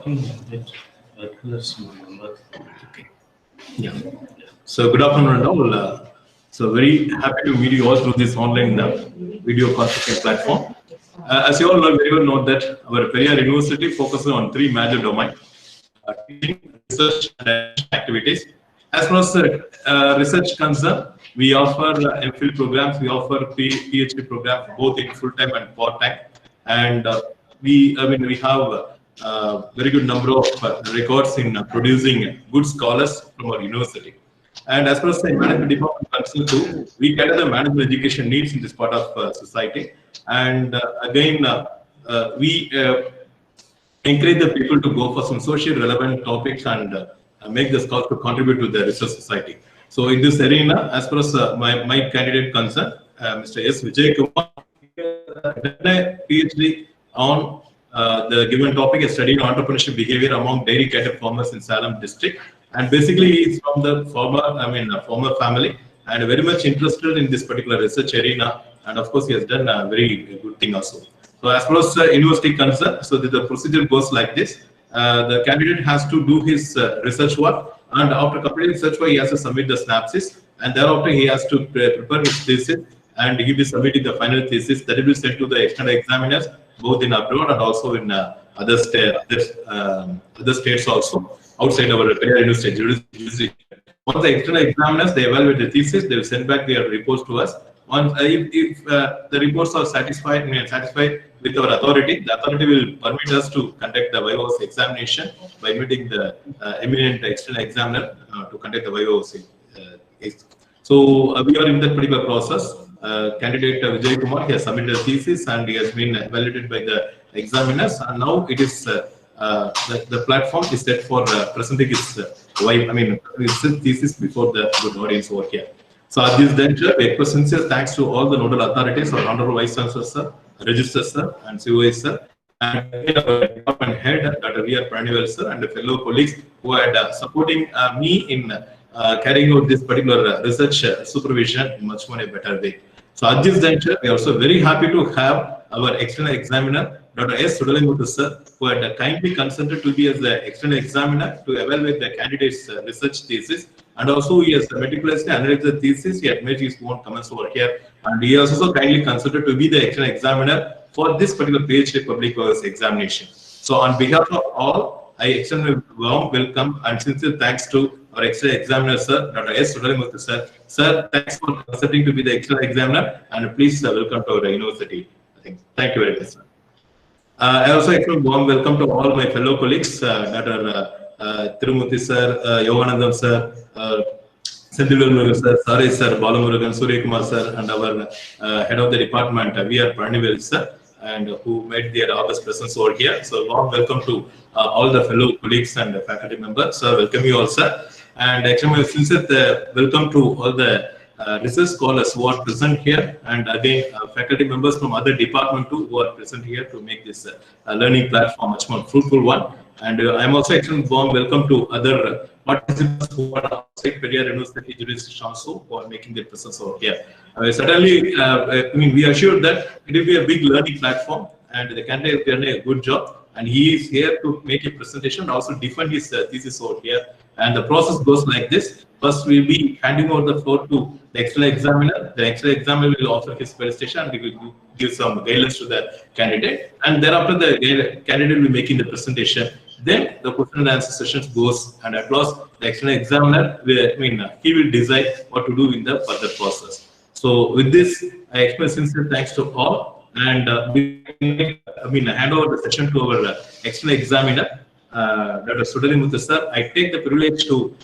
talking about okay. Yeah. So good afternoon all. So very happy to meet you all through this online video conferencing platform. As you all know, very well know that our Periyar University focuses on three major domains: teaching, research, and education activities. As far as research concerned, we offer MPhil programs, we offer PhD programs both in full-time and part-time, and we have very good number of records in producing good scholars from our university. And as far as the management department concerned too, we cater the management education needs in this part of society. And again, we encourage the people to go for some socially relevant topics and make the scholars to contribute to the research society. So in this arena, as far as my candidate concerned, Mr. S. Vijaya Kumar, done a PhD on the given topic, is studying entrepreneurship behavior among dairy cattle farmers in Salem district. And basically, he's from the former family, and very much interested in this particular research arena. And of course, he has done a very good thing also. So as far as university concerned, so the procedure goes like this. The candidate has to do his research work, and after completing research work, he has to submit the synopsis, and thereafter he has to prepare his thesis, and he will be submitting the final thesis that will be sent to the external examiners, both in abroad and also in other states also, outside our University jurisdiction. Once the external examiners, they evaluate the thesis, they will send back their reports to us. Once, if the reports are satisfied with our authority, the authority will permit us to conduct the Viva examination by meeting the eminent external examiner to conduct the Viva. So we are in that particular process. Candidate Vijaya Kumar, he has submitted a thesis and he has been evaluated by the examiners, and now it is the platform is set for presenting his thesis before the good audience over here. So at this juncture, we express sincere thanks to all the nodal authorities, our Honorable Vice Chancellor Sir, Registrar Sir, and COA Sir, and our department head, Dr. Viva Sir, and the fellow colleagues who had supporting me in carrying out this particular research supervision in much more a better way. So at this juncture, we are also very happy to have our external examiner, Dr.S.Vijaya Sir, who had kindly consented to be as the external examiner to evaluate the candidate's research thesis, and also he has meticulously analyzed the thesis. He had made his own comments over here, and he has also kindly consented to be the external examiner for this particular PhD public examination. So on behalf of all, I extend a warm welcome and sincere thanks to our external examiner, Sir, Dr. S. Sudharimurthy, Sir. Sir, thanks for consenting to be the external examiner, and please welcome to our university. Thank you very much, sir. I also extend a warm welcome to all my fellow colleagues, Dr. Tirumurthy Sir, Yoganandam Sir, Sendilur Sir, Sare Sir, Balamurugan, Surya Kumar Sir, and our head of the department, V.R. Pranivil Sir, and who made their august presence over here. So warm welcome to all the fellow colleagues and faculty members. So welcome you all, sir. And actually, sincere welcome to all the research scholars who are present here, and again faculty members from other department too who are present here to make this learning platform much more fruitful one. And I am also extending warm welcome to other participants who are outside Periyar University jurisdiction also who are making their presence over here. Certainly, we are sure that it will be a big learning platform, and the candidate has done a good job, and he is here to make a presentation and also defend his thesis over here. And the process goes like this. First, we will be handing over the floor to the external examiner. The external examiner will offer his presentation and he will give some guidelines to the candidate. And thereafter, the candidate will be making the presentation. Then the question and answer sessions goes, and at last, the external examiner he will decide what to do in the further process. So with this, I express sincere thanks to all, and hand over the session to our external examiner, Dr. Sudharimurthy Sir. I take the privilege to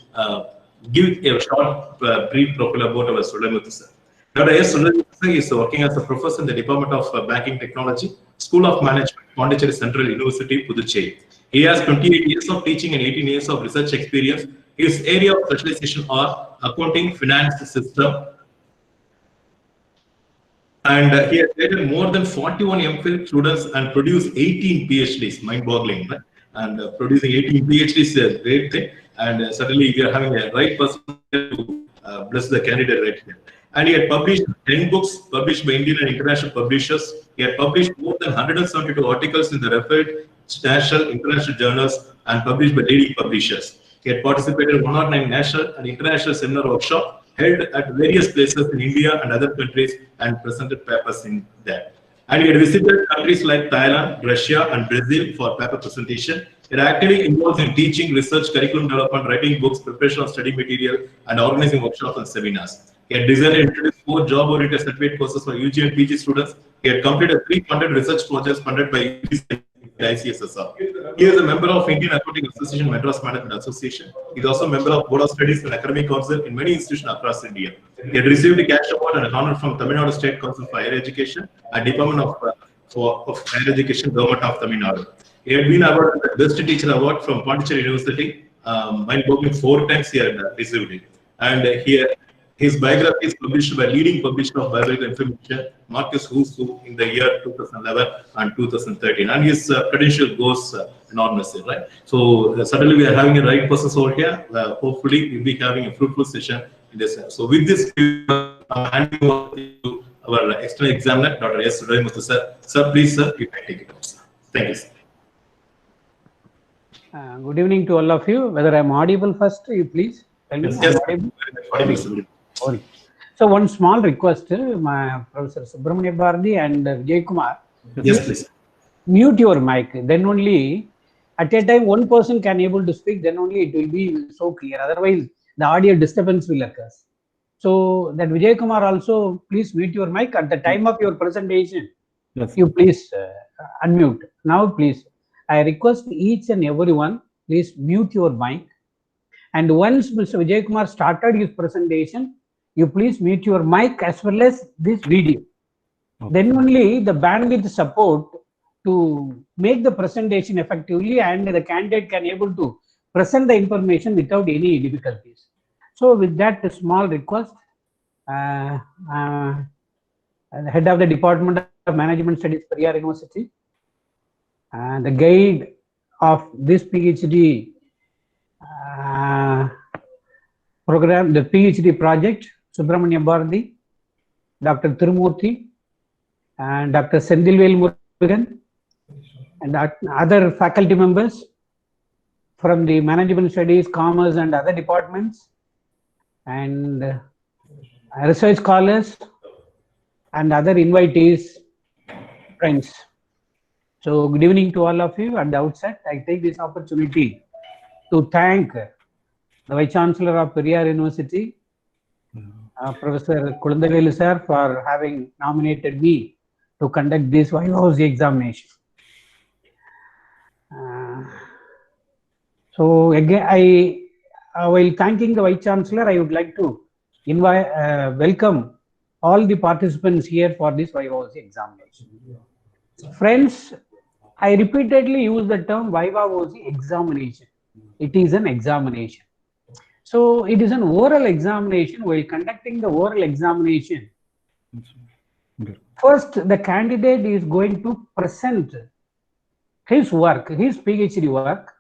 give a short brief profile about our Sudharimurthy Sir. Dr. S. Sudharimurthy Sir is working as a professor in the Department of Banking Technology, School of Management, Pondicherry Central University, Puducherry. He has 28 years of teaching and 18 years of research experience. His area of specialization are accounting, finance, system, and he has created more than 41 MPhil students and produced 18 PhDs. Mind-boggling, right? And producing 18 PhDs is a great thing. And certainly, we are having a right person to bless the candidate right here. And he had published 10 books published by Indian and international publishers. He had published more than 172 articles in the referred national, international journals and published by leading publishers. He had participated in 109 national and international seminar workshops held at various places in India and other countries and presented papers in that. And he had visited countries like Thailand, Russia, and Brazil for paper presentation. It actively involves in teaching, research, curriculum development, writing books, preparation of study material, and organizing workshops and seminars. He had designed and introduced 4 job-oriented certificate courses for UG and PG students. He had completed 3 funded research projects funded by ICSSR. He is a member of Indian Accounting Association, Madras Management Association. He is also a member of Board of Studies and Academic Council in many institutions across India. He had received a cash award and an honor from Tamil Nadu State Council for Higher Education and Department of Higher Education, Government of Tamil Nadu. He had been awarded the Best Teacher Award from Pondicherry University. Mind boggling, 4 times he had received it. And his biography is published by leading publisher of biographical information, Marcus Husu, in the year 2011 and 2013. And his credential goes enormously, right? So suddenly we are having a right person over here. Hopefully we'll be having a fruitful session in this. So with this, I'm handing over to our external examiner, Dr. S. Vijaya, sir. Sir, please, sir, you can take it over, sir. Thank you, sir. Good evening to all of you. Whether I'm audible first, you please tell me. Yes, audible? So one small request, my Professor Subramania Bharati and Vijaya Kumar. Yes, please. Mute your mic. Then only at a time one person can able to speak. Then only it will be so clear. Otherwise, the audio disturbance will occur. So that Vijaya Kumar also, please mute your mic at the time of your presentation. Yes. You please unmute. Now, please, I request each and everyone, please mute your mic. And once Mr. Vijay Kumar started his presentation, you please mute your mic as well as this video. Okay. Then only the bandwidth support to make the presentation effectively and the candidate can able to present the information without any difficulties. So with that small request, the head of the Department of Management Studies, Periyar University, and the guide of this PhD program, the PhD project, Subramania Bharati, Dr. Tirumurthy, and Dr. Sendilvel Murugan, and other faculty members from the Management Studies, Commerce, and other departments, and research scholars, and other invitees, friends. So, good evening to all of you. At the outset, I take this opportunity to thank the Vice Chancellor of Periyar University, Professor Kulundavelu sir, for having nominated me to conduct this Viva examination. So again, while thanking the Vice Chancellor, I would like to welcome all the participants here for this Viva examination. Friends, I repeatedly use the term Viva examination. It is an examination. So it is an oral examination. While conducting the oral examination, first the candidate is going to present his work, his PhD work,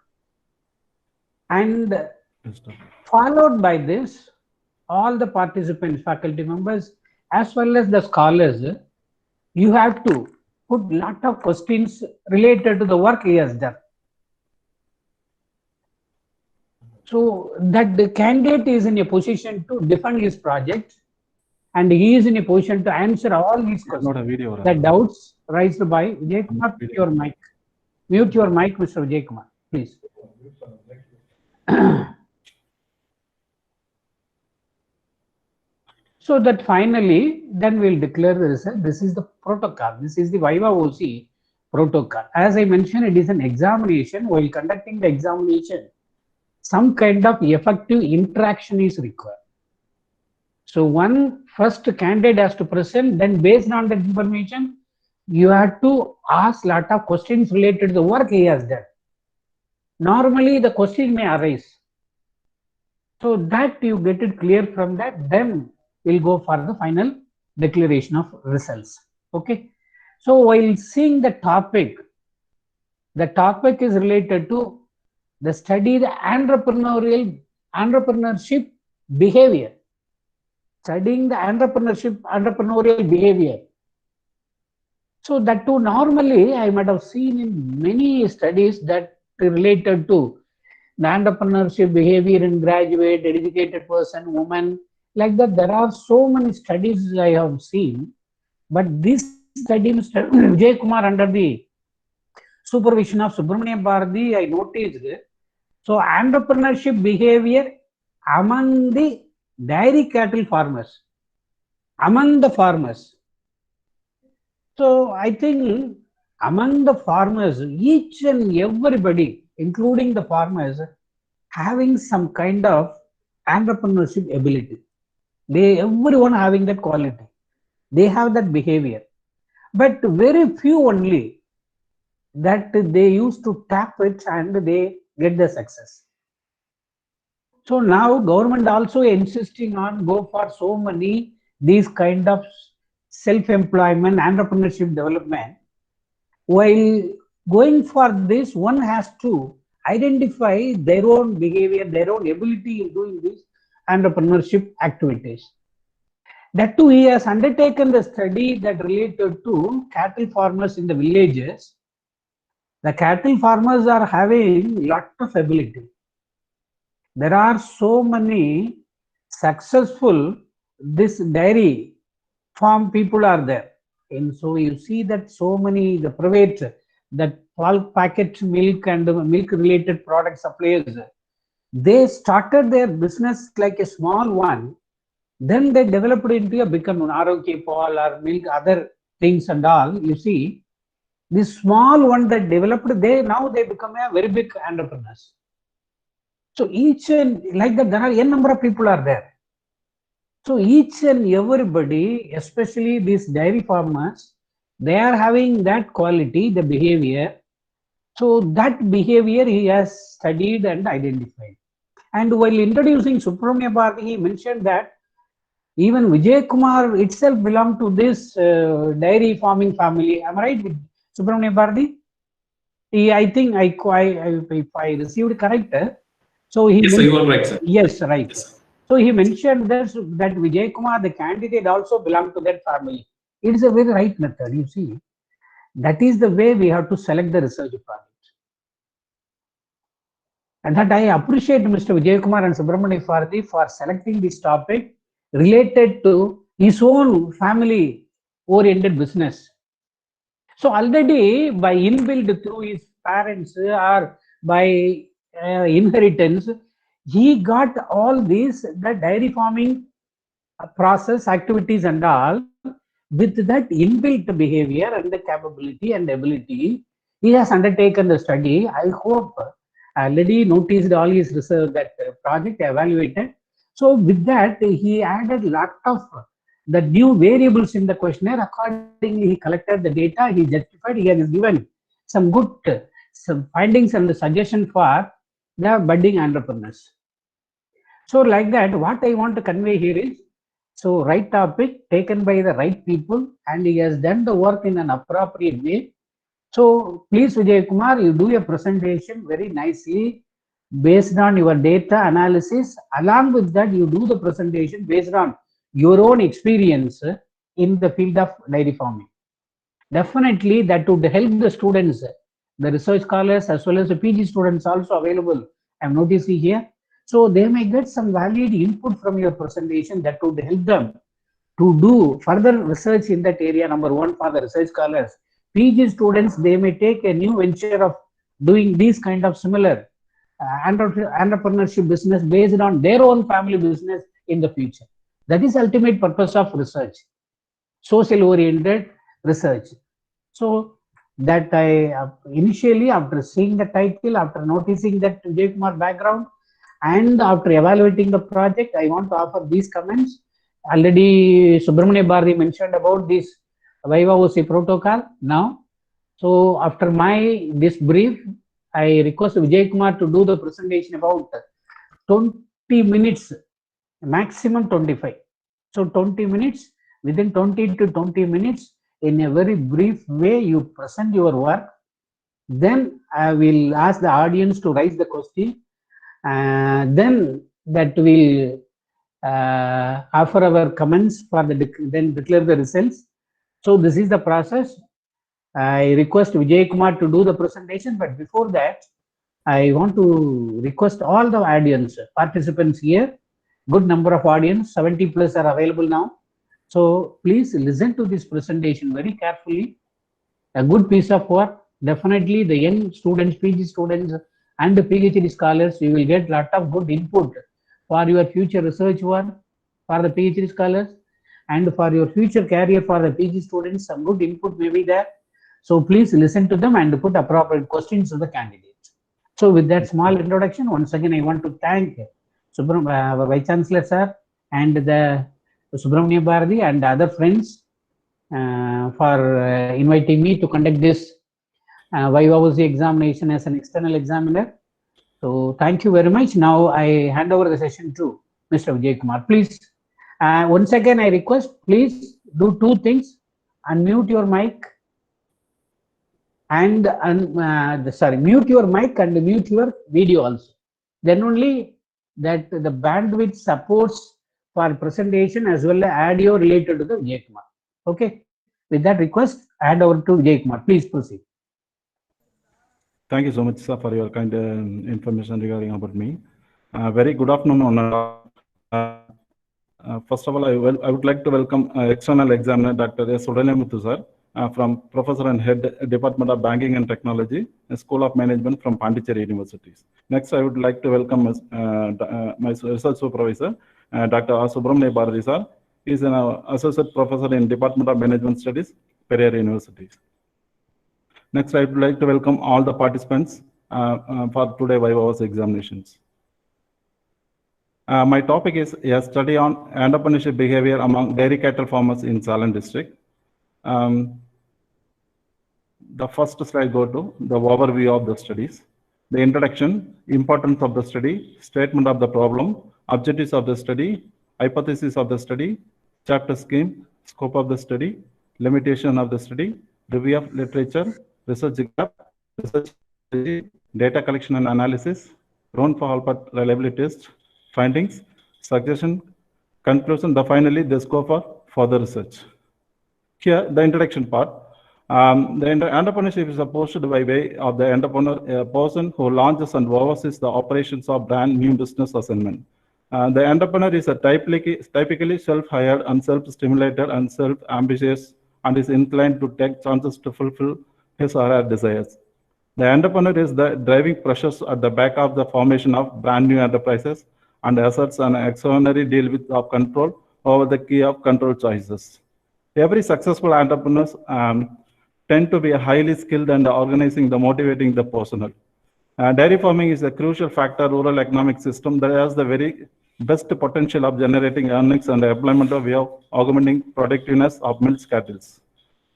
and followed by this, all the participants, faculty members, as well as the scholars, you have to put a lot of questions related to the work he has done. So that the candidate is in a position to defend his project, and he is in a position to answer all these questions. The doubts raised by Vijay Kumar. Mute your mic. Mute your mic, Mr. Vijay Kumar, please. So that finally, then we'll declare the result. This is the protocol. This is the Viva OC protocol. As I mentioned, it is an examination. While conducting the examination, some kind of effective interaction is required. So one first candidate has to present, then based on that information, you have to ask a lot of questions related to the work he has done. Normally, the question may arise. So that you get it clear from that, then we'll go for the final declaration of results. Okay. So while seeing the topic is related to the study the entrepreneurship behavior. Studying the entrepreneurial behavior. So that too, normally I might have seen in many studies that related to the entrepreneurship behavior in graduate, educated person, woman, like that. There are so many studies I have seen, but this study, Mr. Vijay Kumar, under the supervision of Subramanian Bharati, I noticed. So entrepreneurship behavior among the dairy cattle farmers, among the farmers. So I think among the farmers, each and everybody, including the farmers, having some kind of entrepreneurship ability. They everyone having that quality. They have that behavior, but very few only that they used to tap it and they get the success. So now government also insisting on go for so many these kind of self-employment, entrepreneurship development. While going for this, one has to identify their own behavior, their own ability in doing these entrepreneurship activities. That too, he has undertaken the study that related to cattle farmers in the villages. The cattle farmers are having lot of ability. There are so many successful this dairy farm people are there. And so you see that so many the private that bulk packet milk and milk related product suppliers, they started their business like a small one, then they developed into a become an ROK Paul or milk other things and all. You see, this small one that developed, they now they become a very big entrepreneurs. So each and like that, there are n number of people are there. So each and everybody, especially these dairy farmers, they are having that quality, the behavior. So that behavior he has studied and identified. And while introducing Subramania Bharati, he mentioned that even Vijay Kumar itself belonged to this dairy farming family. Am I right with Subramania Bharati? I think if I received correct. So he Yes, sir, you are right, sir. yes, right. Yes. So he mentioned that Vijay Kumar, the candidate, also belonged to that family. It is a very right method. You see, that is the way we have to select the research project. And that I appreciate Mr. Vijay Kumar and Subramani Bharati for selecting this topic related to his own family-oriented business. So already by inbuilt through his parents or by inheritance, he got all these the dairy farming process activities and all. With that inbuilt behavior and the capability and ability, he has undertaken the study. I hope already noticed all his research that project evaluated. So with that, he added lot of the new variables in the questionnaire. Accordingly, he collected the data, he justified, he has given some good some findings and the suggestion for the budding entrepreneurs. So like that, what I want to convey here is, so right topic taken by the right people and he has done the work in an appropriate way. So please Vijay Kumar, you do a presentation very nicely based on your data analysis. Along with that, you do the presentation based on your own experience in the field of dairy farming. Definitely that would help the students, the research scholars as well as the PG students also available. I'm noticing here. So they may get some valid input from your presentation that would help them to do further research in that area. Number one, for the research scholars. PG students, they may take a new venture of doing these kind of similar entrepreneurship business based on their own family business in the future. That is ultimate purpose of research, social oriented research. So that I initially, after seeing the title, after noticing that Vijay Kumar background, and after evaluating the project, I want to offer these comments. Already Subramania Bharati mentioned about this Viva Voce protocol now. So after my this brief, I request Vijay Kumar to do the presentation about 20 minutes, maximum 25. So 20 minutes, within 20 to 20 minutes, in a very brief way, you present your work. Then I will ask the audience to raise the question. Then that will offer our comments for the then declare the results. So this is the process. I request Vijay Kumar to do the presentation, but before that, I want to request all the audience, participants here, good number of audience, 70 plus are available now. So please listen to this presentation very carefully. A good piece of work. Definitely the young students, PG students and the PhD scholars, you will get lot of good input for your future research work, for the PhD scholars, and for your future career for the PG students, some good input may be there. So please listen to them and put appropriate questions to the candidates. So with that small introduction, once again, I want to thank Vice Chancellor sir and the Subramania Bharati and other friends for inviting me to conduct this Viva examination as an external examiner. So thank you very much. Now I hand over the session to Mr. Vijay Kumar. Please, once again, I request, please do two things: unmute your mic and mute your mic and mute your video also. Then only that the bandwidth supports for presentation as well as audio related to the Vijay Kumar. Okay. With that request, hand over to Vijay Kumar. Please proceed. Thank you so much, sir, for your kind information regarding about me. Very good afternoon, one and all. First of all, I would like to welcome external examiner Dr.S.Vijaya sir, from Professor and Head Department of Banking and Technology, School of Management from Pondicherry Universities. Next, I would like to welcome my research supervisor, Dr. Subramania Bharati sir. He is an associate professor in Department of Management Studies, Periyar University. Next, I would like to welcome all the participants for today Viva examinations. My topic is a study on entrepreneurship behavior among dairy cattle farmers in Salem district. The first slide go to the overview of the studies. The introduction, importance of the study, statement of the problem, objectives of the study, hypothesis of the study, chapter scheme, scope of the study, limitation of the study, review of literature, research gap, research strategy, data collection and analysis, ground for reliability test, findings, suggestion, conclusion, finally the scope for further research. Here, the introduction part. The entrepreneurship is approached by way of the entrepreneur, a person who launches and oversees the operations of brand new business assignment. The entrepreneur is a typically self-hired and self-stimulated and self-ambitious and is inclined to take chances to fulfill his or her desires. The entrepreneur is the driving pressures at the back of the formation of brand new enterprises and asserts an extraordinary deal with of control over the key of control choices. Every successful entrepreneurs tend to be highly skilled and organizing the motivating the personnel. Dairy farming is a crucial factor rural economic system that has the very best potential of generating earnings and employment of way of augmenting productiveness of milk cattle.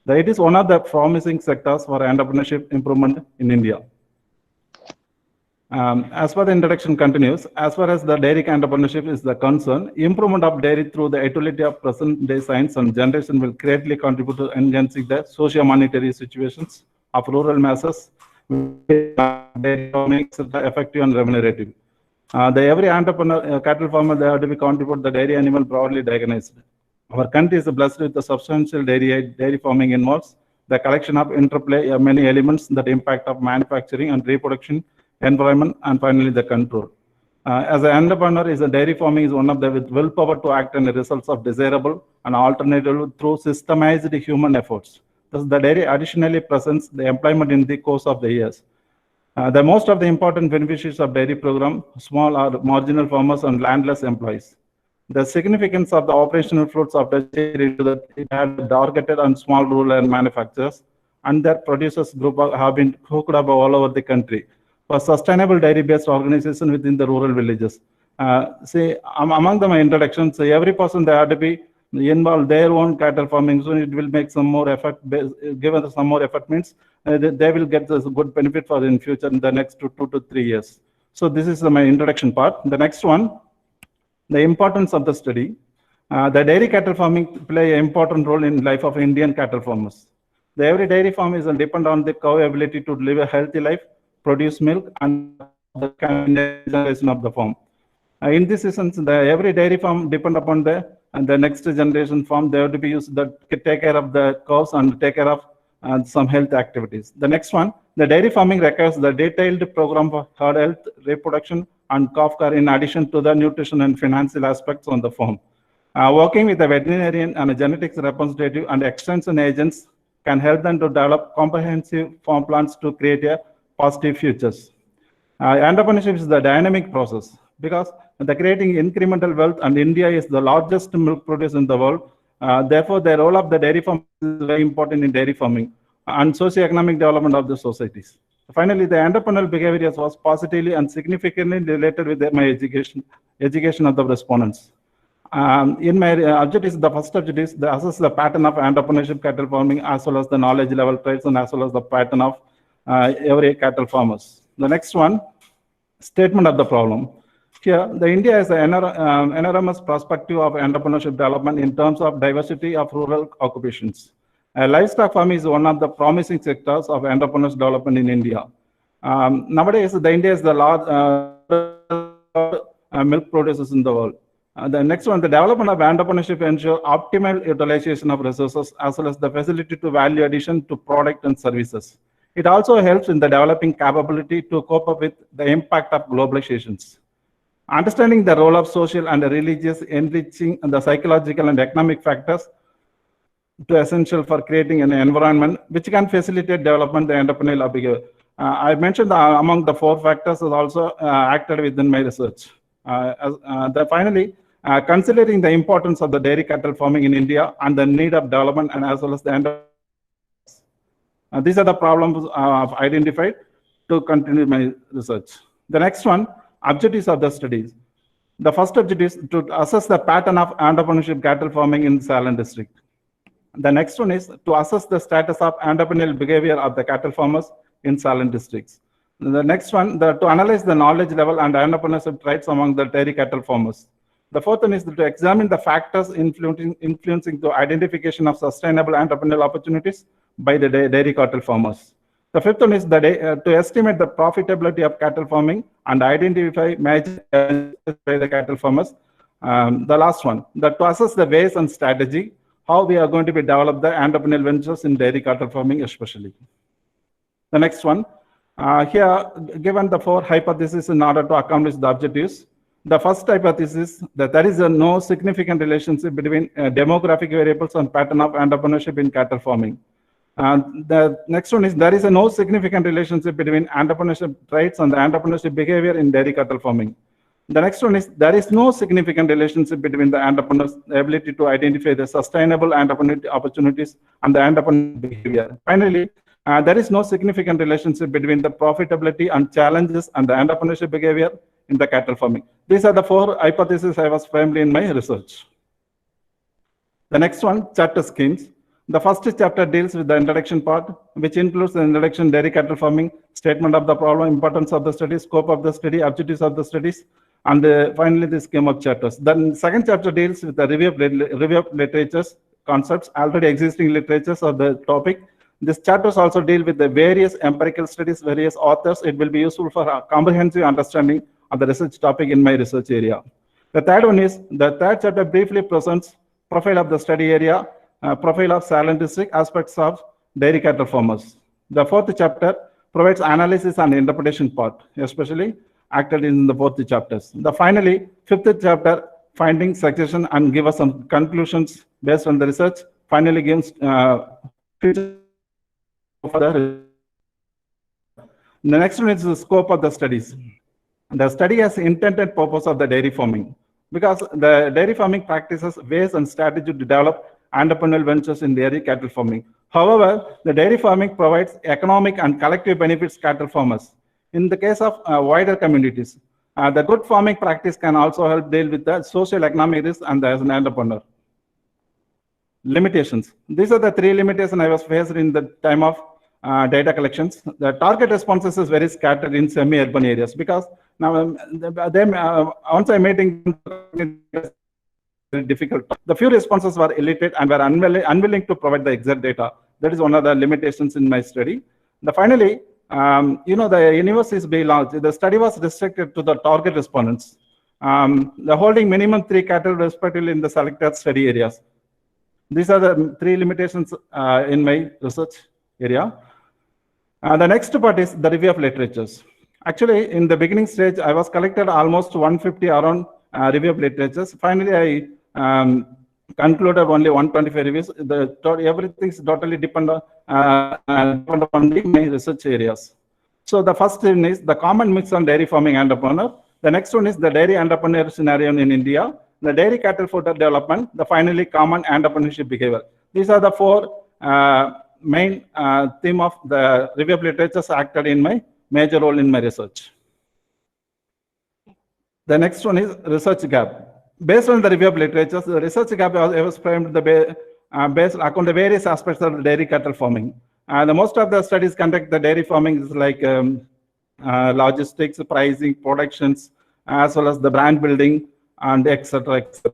It is one of the promising sectors for entrepreneurship improvement in India. As far the introduction continues, as far as the dairy entrepreneurship is the concern, improvement of dairy through the utility of present day science and generation will greatly contribute to enhancing the socio-monetary situations of rural masses, dairy farming effective and remunerative. Every entrepreneur, cattle farmer, they have to be contribute the dairy animal broadly diagnosed. Our country is blessed with the substantial dairy farming involves the collection of interplay of many elements that impact of manufacturing and reproduction, environment, and finally the control. As an entrepreneur, is a dairy farming is one of the with willpower to act on the results of desirable and alternative through systemized human efforts. Thus, the dairy additionally presents the employment in the course of the years. The most of the important beneficiaries of dairy program, small or marginal farmers and landless employees. The significance of the operational fruits of the dairy into that it had targeted on small rural manufacturers and their producers group have been hooked up all over the country for sustainable dairy-based organization within the rural villages. Among the introductions, every person they have to be involved their own cattle farming, so it will make some more effort. Given some more effort means they will get this good benefit for in future in the next 2 to 3 years. So this is my introduction part. The next one, the importance of the study. The dairy cattle farming play an important role in life of Indian cattle farmers. Every dairy farm is depend on the cow ability to live a healthy life, produce milk, and the generation of the farm. In this sense, every dairy farm depend upon the next generation farm. They have to be used to take care of the cows and take care of and some health activities. The next one, the dairy farming requires the detailed program for herd health, reproduction, and calf care in addition to the nutrition and financial aspects on the farm. Working with a veterinarian and a genetics representative and extension agents can help them to develop comprehensive farm plans to create a positive futures. Entrepreneurship is the dynamic process because the creating incremental wealth, and India is the largest milk producer in the world. Therefore, the role of the dairy farm is very important in dairy farming and socio-economic development of the societies. Finally, the entrepreneurial behavior was positively and significantly related with my education of the respondents. In my objectives, the first objective is to assess the pattern of entrepreneurship cattle farming as well as the knowledge level traits and as well as the pattern of every cattle farmers. The next one, statement of the problem. Here, the India has an enormous perspective of entrepreneurship development in terms of diversity of rural occupations. Livestock farming is one of the promising sectors of entrepreneurship development in India. Nowadays, India is the large milk producers in the world. The next one, the development of entrepreneurship ensure optimal utilization of resources as well as the facility to value addition to product and services. It also helps in the developing capability to cope up with the impact of globalizations. Understanding the role of social and religious enriching and the psychological and economic factors to essential for creating an environment which can facilitate development of the entrepreneurial behavior. I mentioned among the 4 factors is also acted within my research. Finally, considering the importance of the dairy cattle farming in India and the need of development and as well as the entrepreneurship. These are the problems I've identified to continue my research. The next one, objectives of the studies. The first objective is to assess the pattern of entrepreneurship cattle farming in Salem district. The next one is to assess the status of entrepreneurial behavior of the cattle farmers in Salem districts. The next one, to analyze the knowledge level and entrepreneurship traits among the dairy cattle farmers. The fourth one is to examine the factors influencing the identification of sustainable entrepreneurial opportunities by the dairy cattle farmers. The fifth one is to estimate the profitability of cattle farming and identify major challenges by the cattle farmers. The last one, to assess the ways and strategy, how we are going to be develop the entrepreneurial ventures in dairy cattle farming especially. The next one, here given the 4 hypotheses in order to accomplish the objectives. The first hypothesis that there is no significant relationship between demographic variables and pattern of entrepreneurship in cattle farming. The next one is there is no significant relationship between entrepreneurship traits and the entrepreneurship behavior in dairy cattle farming. The next one is there is no significant relationship between the entrepreneur's ability to identify the sustainable entrepreneurial opportunities and the entrepreneurial behavior. Finally, there is no significant relationship between the profitability and challenges and the entrepreneurship behavior in the cattle farming. These are the 4 hypotheses I was framed in my research. The next one, chapter schemes. The first chapter deals with the introduction part, which includes the introduction, dairy cattle farming, statement of the problem, importance of the study, scope of the study, objectives of the studies, and finally the scheme of chapters. The second chapter deals with the review of literatures, concepts, already existing literatures of the topic. These chapters also deal with the various empirical studies, various authors. It will be useful for a comprehensive understanding of the research topic in my research area. The third chapter briefly presents profile of the study area, profile of Salem district, aspects of dairy cattle farmers. The 4th chapter provides analysis and interpretation part, especially acted in the 4th chapters. Finally, 5th chapter, finding, suggestion, and give us some conclusions based on the research. Finally, gives the next one is the scope of the studies. The study has intended purpose of the dairy farming because the dairy farming practices ways and strategy to develop entrepreneurial ventures in dairy cattle farming. However, the dairy farming provides economic and collective benefits to cattle farmers. In the case of wider communities, the good farming practice can also help deal with the social economic risks and as an entrepreneur. Limitations. These are the 3 limitations I was faced in the time of data collections. The target responses is very scattered in semi-urban areas because now once I'm meeting very difficult. The few responses were illiterate and were unwilling to provide the exact data. That is one of the limitations in my study. Finally, the universe is very large. The study was restricted to the target respondents. The holding minimum 3 cattle respectively in the selected study areas. These are the 3 limitations in my research area. The next part is the review of literatures. Actually, in the beginning stage, I was collected almost 150 around review of literatures. Finally, I concluded only 125 reviews. Everything is totally depend on my research areas. So the first one is the common mix on dairy farming entrepreneur. The next one is the dairy entrepreneur scenario in India. The dairy cattle fodder development. The finally common entrepreneurship behavior. These are the four main theme of the review of literatures acted in my major role in my research. The next one is research gap. Based on the review of literatures, the research gap was framed based on the various aspects of the dairy cattle farming. The most of the studies conduct the dairy farming is like logistics, pricing, productions, as well as the brand building, and etc. etc.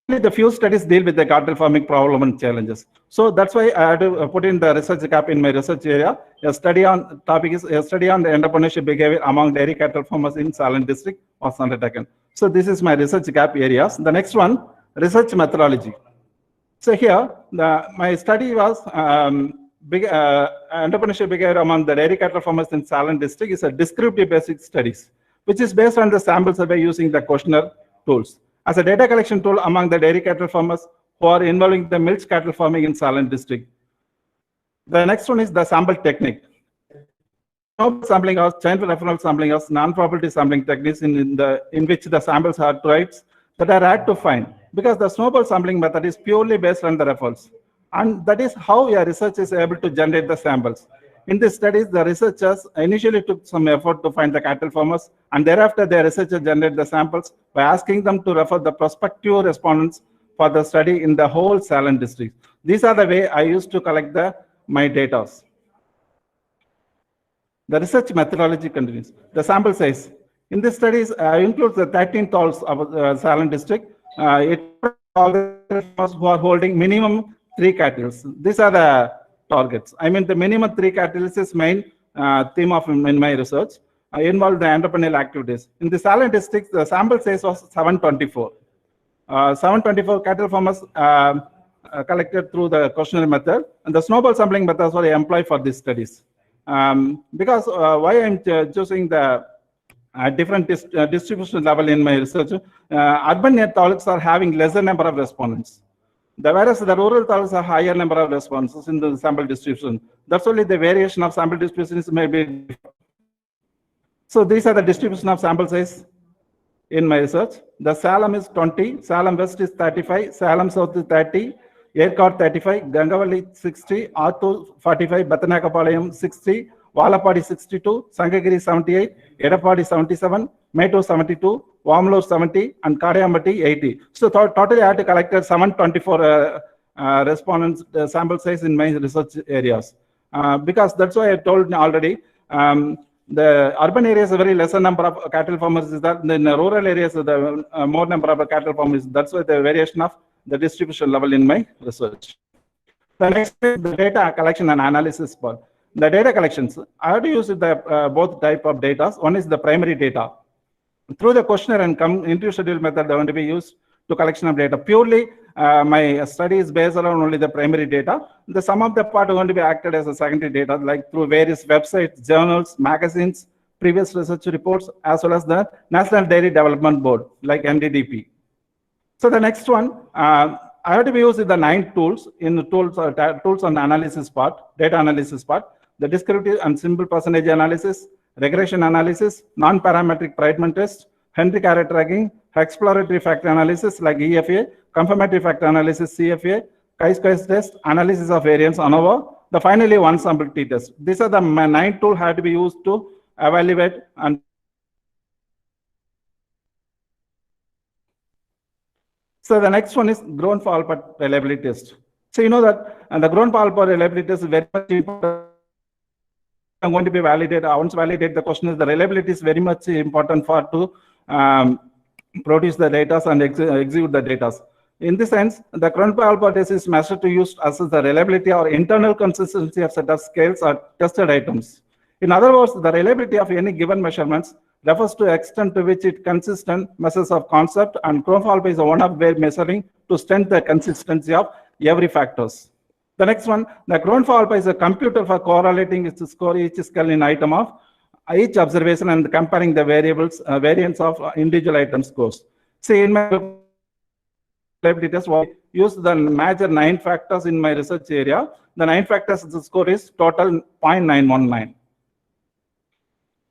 The few studies deal with the cattle farming problem and challenges. So that's why I had to put in the research gap in my research area. A study on topic is a study on the entrepreneurship behavior among dairy cattle farmers in Salem district was undertaken. So this is my research gap areas. The next one, research methodology. So here, my study was entrepreneurship behavior among the dairy cattle farmers in Salem district is a descriptive basic studies, which is based on the sample survey using the questionnaire tools as a data collection tool among the dairy cattle farmers who are involving the milk cattle farming in Salem district. The next one is the sample technique. Sampling house, chain referral sampling house, non-probability sampling techniques in which the samples are types that are hard to find because the snowball sampling method is purely based on the referrals. And that is how a researcher is able to generate the samples. In these studies, the researchers initially took some effort to find the cattle farmers, and thereafter the researchers generate the samples by asking them to refer the prospective respondents for the study in the whole Salem district. These are the way I used to collect my data. The research methodology continues. The sample size. In this studies includes the 13 tolls of Salem district. It all the who are holding minimum 3 cattle. These are the targets. I mean, the minimum 3 cattle is main theme of in my research. I involved the entrepreneurial activities. In the Salem district, the sample size was 724. 724 cattle farmers collected through the questionnaire method, and the snowball sampling methods were employed for these studies. Because why I'm choosing the different distribution level in my research, urban taluks are having lesser number of respondents. Whereas the rural taluks have higher number of responses in the sample distribution. That's only the variation of sample distributions may be. So these are the distribution of sample size in my research. The Salem is 20, Salem West is 35, Salem South is 30, Aircord 35, Gangavalli 60, R2 45, Batanakapalayam 60, Valapadi 62, Sangagiri 78, Edapadi 77, Meto 72, Wamlur 70, and Kadayambati 80. So totally I had to collect 724 respondents sample size in my research areas. Because that's why I told already, the urban areas a very lesser number of cattle farmers is that, in the rural areas the more number of cattle farmers. That's why the variation of the distribution level in my research. The next is the data collection and analysis part. The data collections, I have to use the both type of data. One is the primary data. Through the questionnaire and interview schedule method, they are going to be used to collection of data. Purely, my study is based around only the primary data. The sum of the part are going to be acted as a secondary data, like through various websites, journals, magazines, previous research reports, as well as the National Dairy Development Board, like NDDP. So the next one, I have to be using the 9 tools in the tools on the analysis part, data analysis part, the descriptive and simple percentage analysis, regression analysis, non-parametric Friedman test, Henry Carrot tracking, exploratory factor analysis like EFA, confirmatory factor analysis CFA, chi-square test, analysis of variance ANOVA, the finally one sample t-test. These are the 9 tools had to be used to evaluate and so the next one is grown for alpha reliability test. So you know that the grown for alpha reliability test is very much important. I'm going to be validated. Once validate the question is the reliability is very much important for to produce the data and execute the data. In this sense, the grown for alpha test is measured to use assess the reliability or internal consistency of set of scales or tested items. In other words, the reliability of any given measurements refers to the extent to which it consistent measures of concept, and grown for alpha is one of way measuring to strengthen the consistency of every factors. The next one, the Cronfa alpha is a computer for correlating its score each skull in item of each observation and comparing the variables, variance of individual item scores. See, in my reliability test, I use the major 9 factors in my research area. The 9 factors, the score is total 0.919.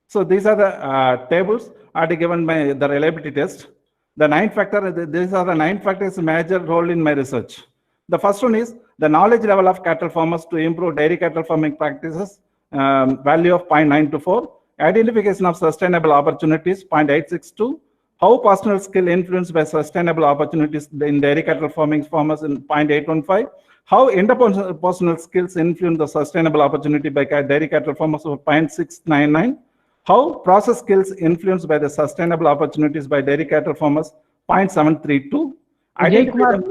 So these are the tables are given by the reliability test. The 9 factor, these are the 9 factors major role in my research. The first one is the knowledge level of cattle farmers to improve dairy cattle farming practices, value of 0.924. Identification of sustainable opportunities, 0.862. How personal skill influenced by sustainable opportunities in dairy cattle farming farmers in 0.815. How interpersonal skills influence the sustainable opportunity by dairy cattle farmers of 0.699. How process skills influenced by the sustainable opportunities by dairy cattle farmers, 0.732. Vijay Kumar,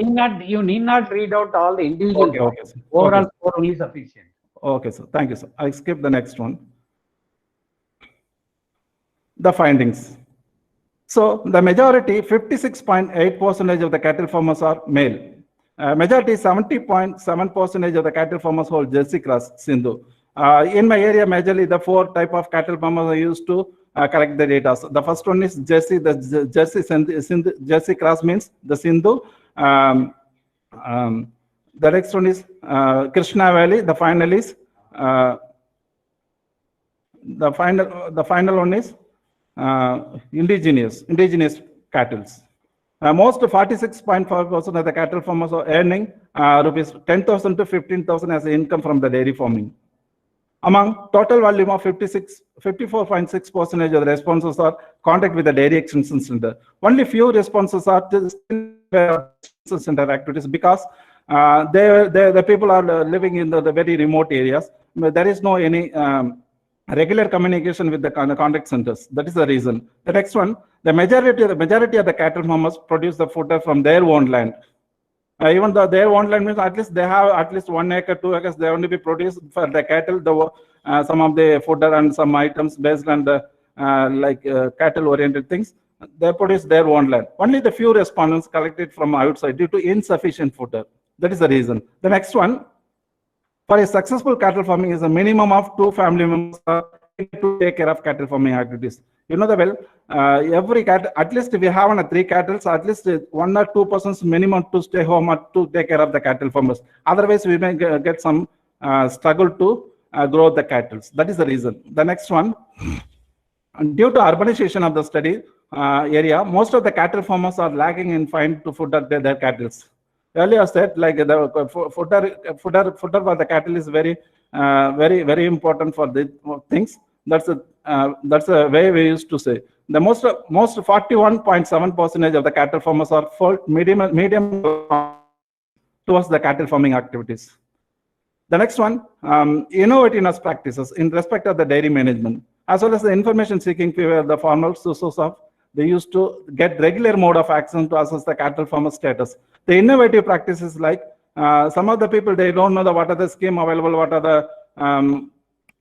you need not read out all the individual. Okay, overall score only sufficient. Okay, sir. Thank you, sir. I skip the next one. The findings. So the majority, 56.8% of the cattle farmers are male. Majority, 70.7% of the cattle farmers hold Jersey cross Sindhu. In my area, majorly the 4 type of cattle farmers are used to collect the data. So the first one is Jersey. The Jersey cross means the Sindhu. The next one is Krishna Valley. The final is the final one is indigenous cattle. Most 46.5% of the cattle farmers are earning rupees 10,000 to 15,000 as income from the dairy farming. Among total volume of 54.6% of the responses are contact with the dairy extension center. Only few responses are still center activities because the people are living in the very remote areas. There is no any regular communication with the contact centers. That is the reason. The next one, the majority of the cattle farmers produce the fodder from their own land. Even though their own land means at least they have at least 1 acre, 2 acres, they only be produced for the cattle, some of the fodder and some items based on the cattle oriented things. They produce their own land. Only the few respondents collected from outside due to insufficient fodder. That is the reason. The next one, for a successful cattle farming is a minimum of 2 family members to take care of cattle farming activities. You know the well, every cattle, at least if we have 3 cattle, so at least 1 or 2 persons minimum to stay home or to take care of the cattle farmers. Otherwise, we may get some struggle to grow the cattle. That is the reason. The next one, due to urbanization of the study area, most of the cattle farmers are lacking in find to fodder their cattle. Earlier I said like the fodder for the cattle is very important for the things. That's a way we used to say. The most 41.7% of the cattle farmers are medium towards the cattle farming activities. The next one, innovativeness practices in respect of the dairy management, as well as the information seeking where the farmers source of they used to get regular mode of action to assess the cattle farmer status. The innovative practices like some of the people, they don't know what are the scheme available, what are the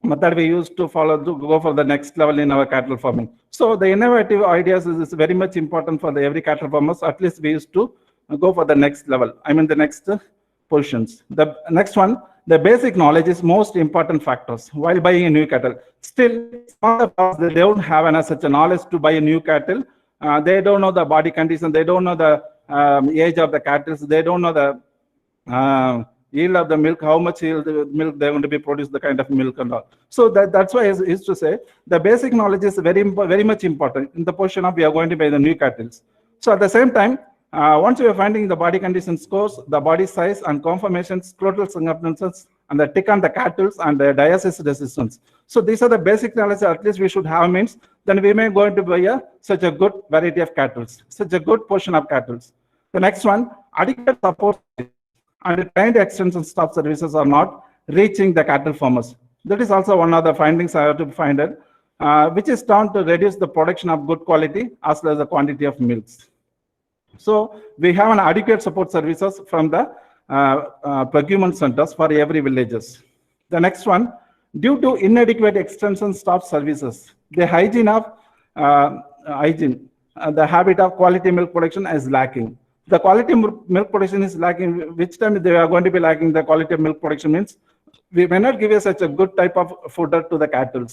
method we used to follow to go for the next level in our cattle farming. So the innovative ideas is very much important for every cattle farmers. At least we used to go for the next level. I mean the next positions. The next one, the basic knowledge is most important factors while buying a new cattle. Still, they don't have such a knowledge to buy a new cattle. They don't know the body condition. They don't know the age of the cattle. They don't know the yield of the milk, how much yield the milk they're going to be produced, the kind of milk and all. So that's why I used to say the basic knowledge is very much important in the position of we are going to buy the new cattle. So at the same time, once we are finding the body condition scores, the body size and conformations, scrotal circumferences, and the tick on the cattle and the diastasis resistance. So these are the basic knowledge at least we should have means, then we may go into buy such a good variety of cattle, such a good portion of cattle. The next one, adequate support and trained extension staff services are not reaching the cattle farmers. That is also one of the findings I have to find it, which is down to reduce the production of good quality as well as the quantity of milks. So we have an adequate support services from the procurement centers for every villages. The next one, due to inadequate extension staff services, the hygiene of the habit of quality milk production is lacking. The quality milk production is lacking. Which time they are going to be lacking the quality of milk production means we may not give such a good type of fodder to the cattle.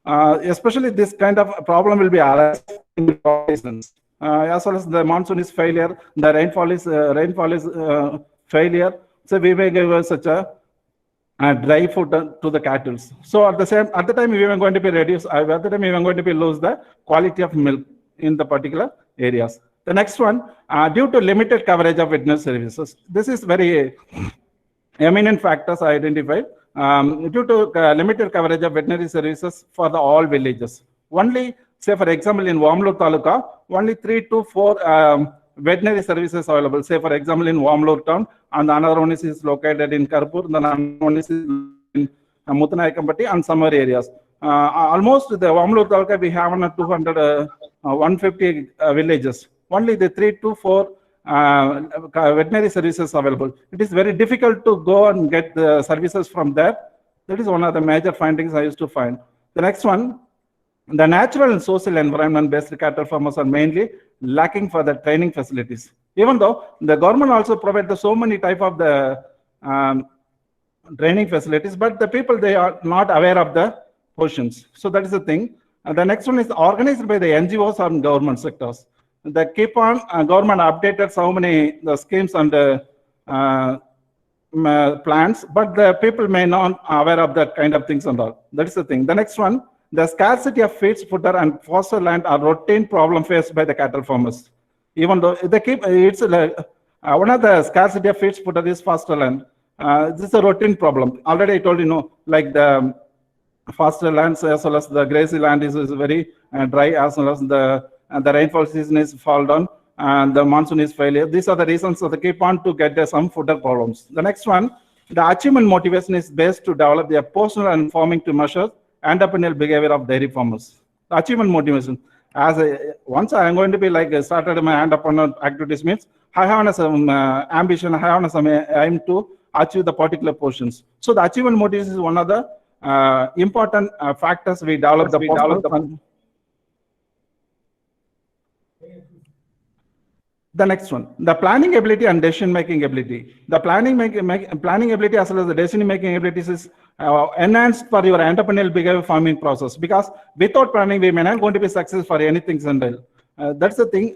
Especially this kind of problem will be arise in seasons. As well as the monsoon is failure, the rainfall is failure. So we may give such a dry food to the cattle. So at the time we are going to be reduce. At the time we are going to be lose the quality of milk in the particular areas. The next one, due to limited coverage of veterinary services, this is very eminent factors identified. Due to limited coverage of veterinary services for the all villages. Only, say for example, in Wamlur Taluka, only 3 to 4 veterinary services available. Say for example, in Wamlur town, and another one is located in Karpur, then another one is in Mutanayakampatti and some other areas. Almost the Wamlur Taluka, we have 150 villages. Only the 3 to 4 veterinary services available. It is very difficult to go and get the services from there. That is one of the major findings I used to find. The next one, the natural and social environment based cattle farmers are mainly lacking for the training facilities. Even though the government also provides so many type of the training facilities, but the people, they are not aware of the portions. So that is the thing. The next one is organized by the NGOs and government sectors. They keep on government updated so many the schemes and plans, but the people may not aware of that kind of things and all. That is the thing. The next one, the scarcity of feeds, fodder, and foster land are routine problem faced by the cattle farmers. Even though they keep it's one of the scarcity of feeds, fodder is foster land. This is a routine problem. Already I told you, like the foster lands as well as the grassy land is very dry, as well as the rainfall season is fall down and the monsoon is failure. These are the reasons that they keep on to get some fodder problems. The next one, the achievement motivation is based to develop their personal and farming to measure entrepreneurial behavior of dairy farmers. The achievement motivation, once I am going to be like started my entrepreneur activities means I have some ambition, I have some aim to achieve the particular portions. So the achievement motivation is one of the important factors we develop The next one, the planning ability and decision-making ability. The planning ability as well as the decision-making abilities is enhanced for your entrepreneurial behavior farming process, because without planning, we may not going to be successful for anything. That's the thing.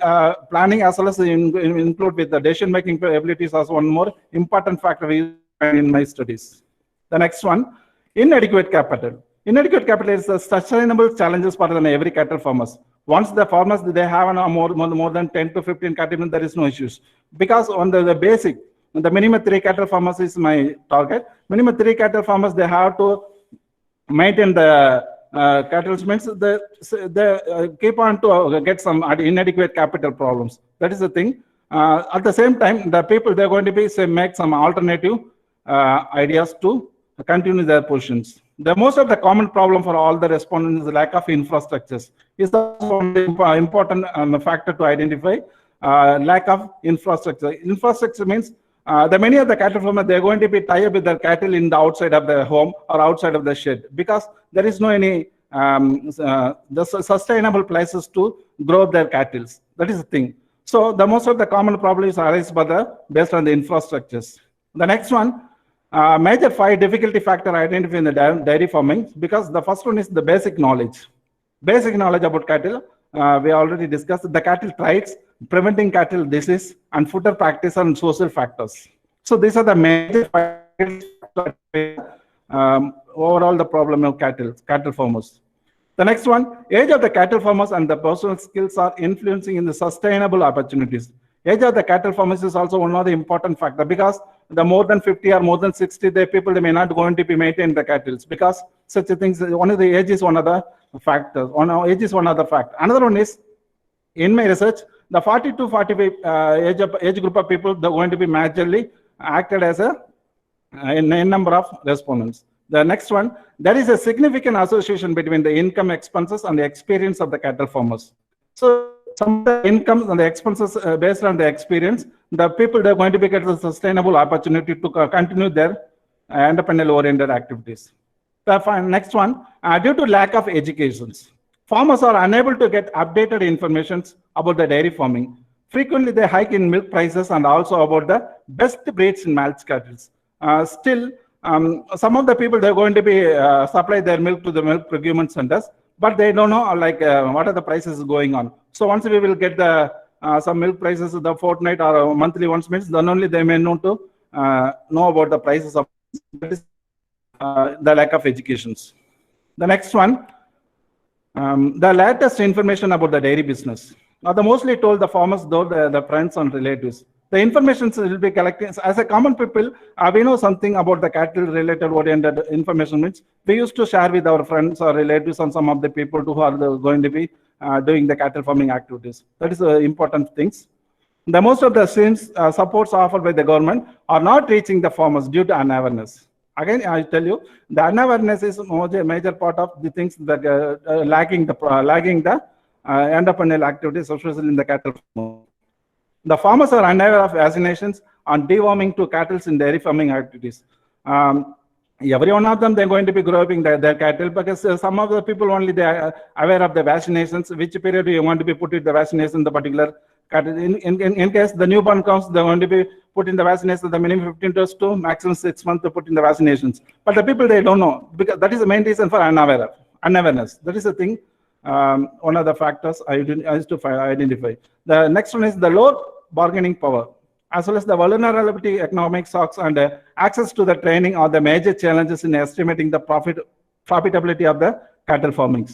Planning as well as include with the decision-making abilities as one more important factor in my studies. The next one, inadequate capital. Inadequate capital is the sustainable challenges for every cattle farmers. Once the farmers, they have more than 10 to 15 cattle, there is no issues. Because on the basic, the minimum 3 cattle farmers is my target. Minimum 3 cattle farmers, they have to maintain the cattle means they keep on to get some inadequate capital problems. That is the thing. At the same time, the people, they're going to be make some alternative ideas to continue their positions. The most of the common problem for all the respondents is the lack of infrastructures. Is the important factor to identify. Lack of infrastructure. Infrastructure means many of the cattle farmers, they're going to be tied up with their cattle in the outside of the home or outside of the shed, because there is no any sustainable places to grow their cattle. That is the thing. So the most of the common problems arise based on the infrastructures. The next one, major 5 difficulty factor identified in the dairy farming, because the first one is the basic knowledge. Basic knowledge about cattle, we already discussed the cattle traits, preventing cattle disease, and fodder practice and social factors. So these are the major factors overall the problem of cattle farmers. The next one, age of the cattle farmers and the personal skills are influencing in the sustainable opportunities. Age of the cattle farmers is also one of the important factor, because the more than 50 or more than 60, the people, they may not going to be maintain the cattle, because such a things. One of the age is one of the factors. Age is one of the fact. Another one is, in my research, the 40 to 45 age group of people, they're going to be majorly acted as a number of respondents. The next one, there is a significant association between the income expenses and the experience of the cattle farmers. So some of the incomes and the expenses based on the experience, the people, they're going to be get a sustainable opportunity to continue their entrepreneurial oriented activities. The next one, due to lack of educations, farmers are unable to get updated information about the dairy farming. Frequently, they hike in milk prices and also about the best breeds in milk cattle. Still, some of the people, they're going to be supply their milk to the milk procurement centers, but they don't know what are the prices going on. So once we will get the some milk prices the fortnight or monthly once means, then only they may know to know about the prices of the lack of educations. The next one, the latest information about the dairy business. Now, the mostly told the farmers, though the friends and relatives. The information will be collected as a common people. We know something about the cattle related oriented information, which we used to share with our friends or relatives and some of the people who are going to be doing the cattle farming activities. That is important things. The most of the schemes supports offered by the government are not reaching the farmers due to unawareness. Again, I tell you, the unawareness is a major part of the things that lagging the entrepreneurial activities, especially in the cattle farming. The farmers are unaware of vaccinations and deworming to cattle in dairy farming activities. Every one of them, they're going to be growing their cattle because some of the people only they are aware of the vaccinations, which period you want to be put in the vaccination, the particular cattle. In case the newborn comes, they're going to be put in the vaccination, the minimum 15 days to maximum 6 months to put in the vaccinations. But the people, they don't know, because that is the main reason for unawareness. That is the thing, one of the factors I used to identify. The next one is the low bargaining power, as well as the vulnerability, economic shocks, and access to the training are the major challenges in estimating the profitability of the cattle farming.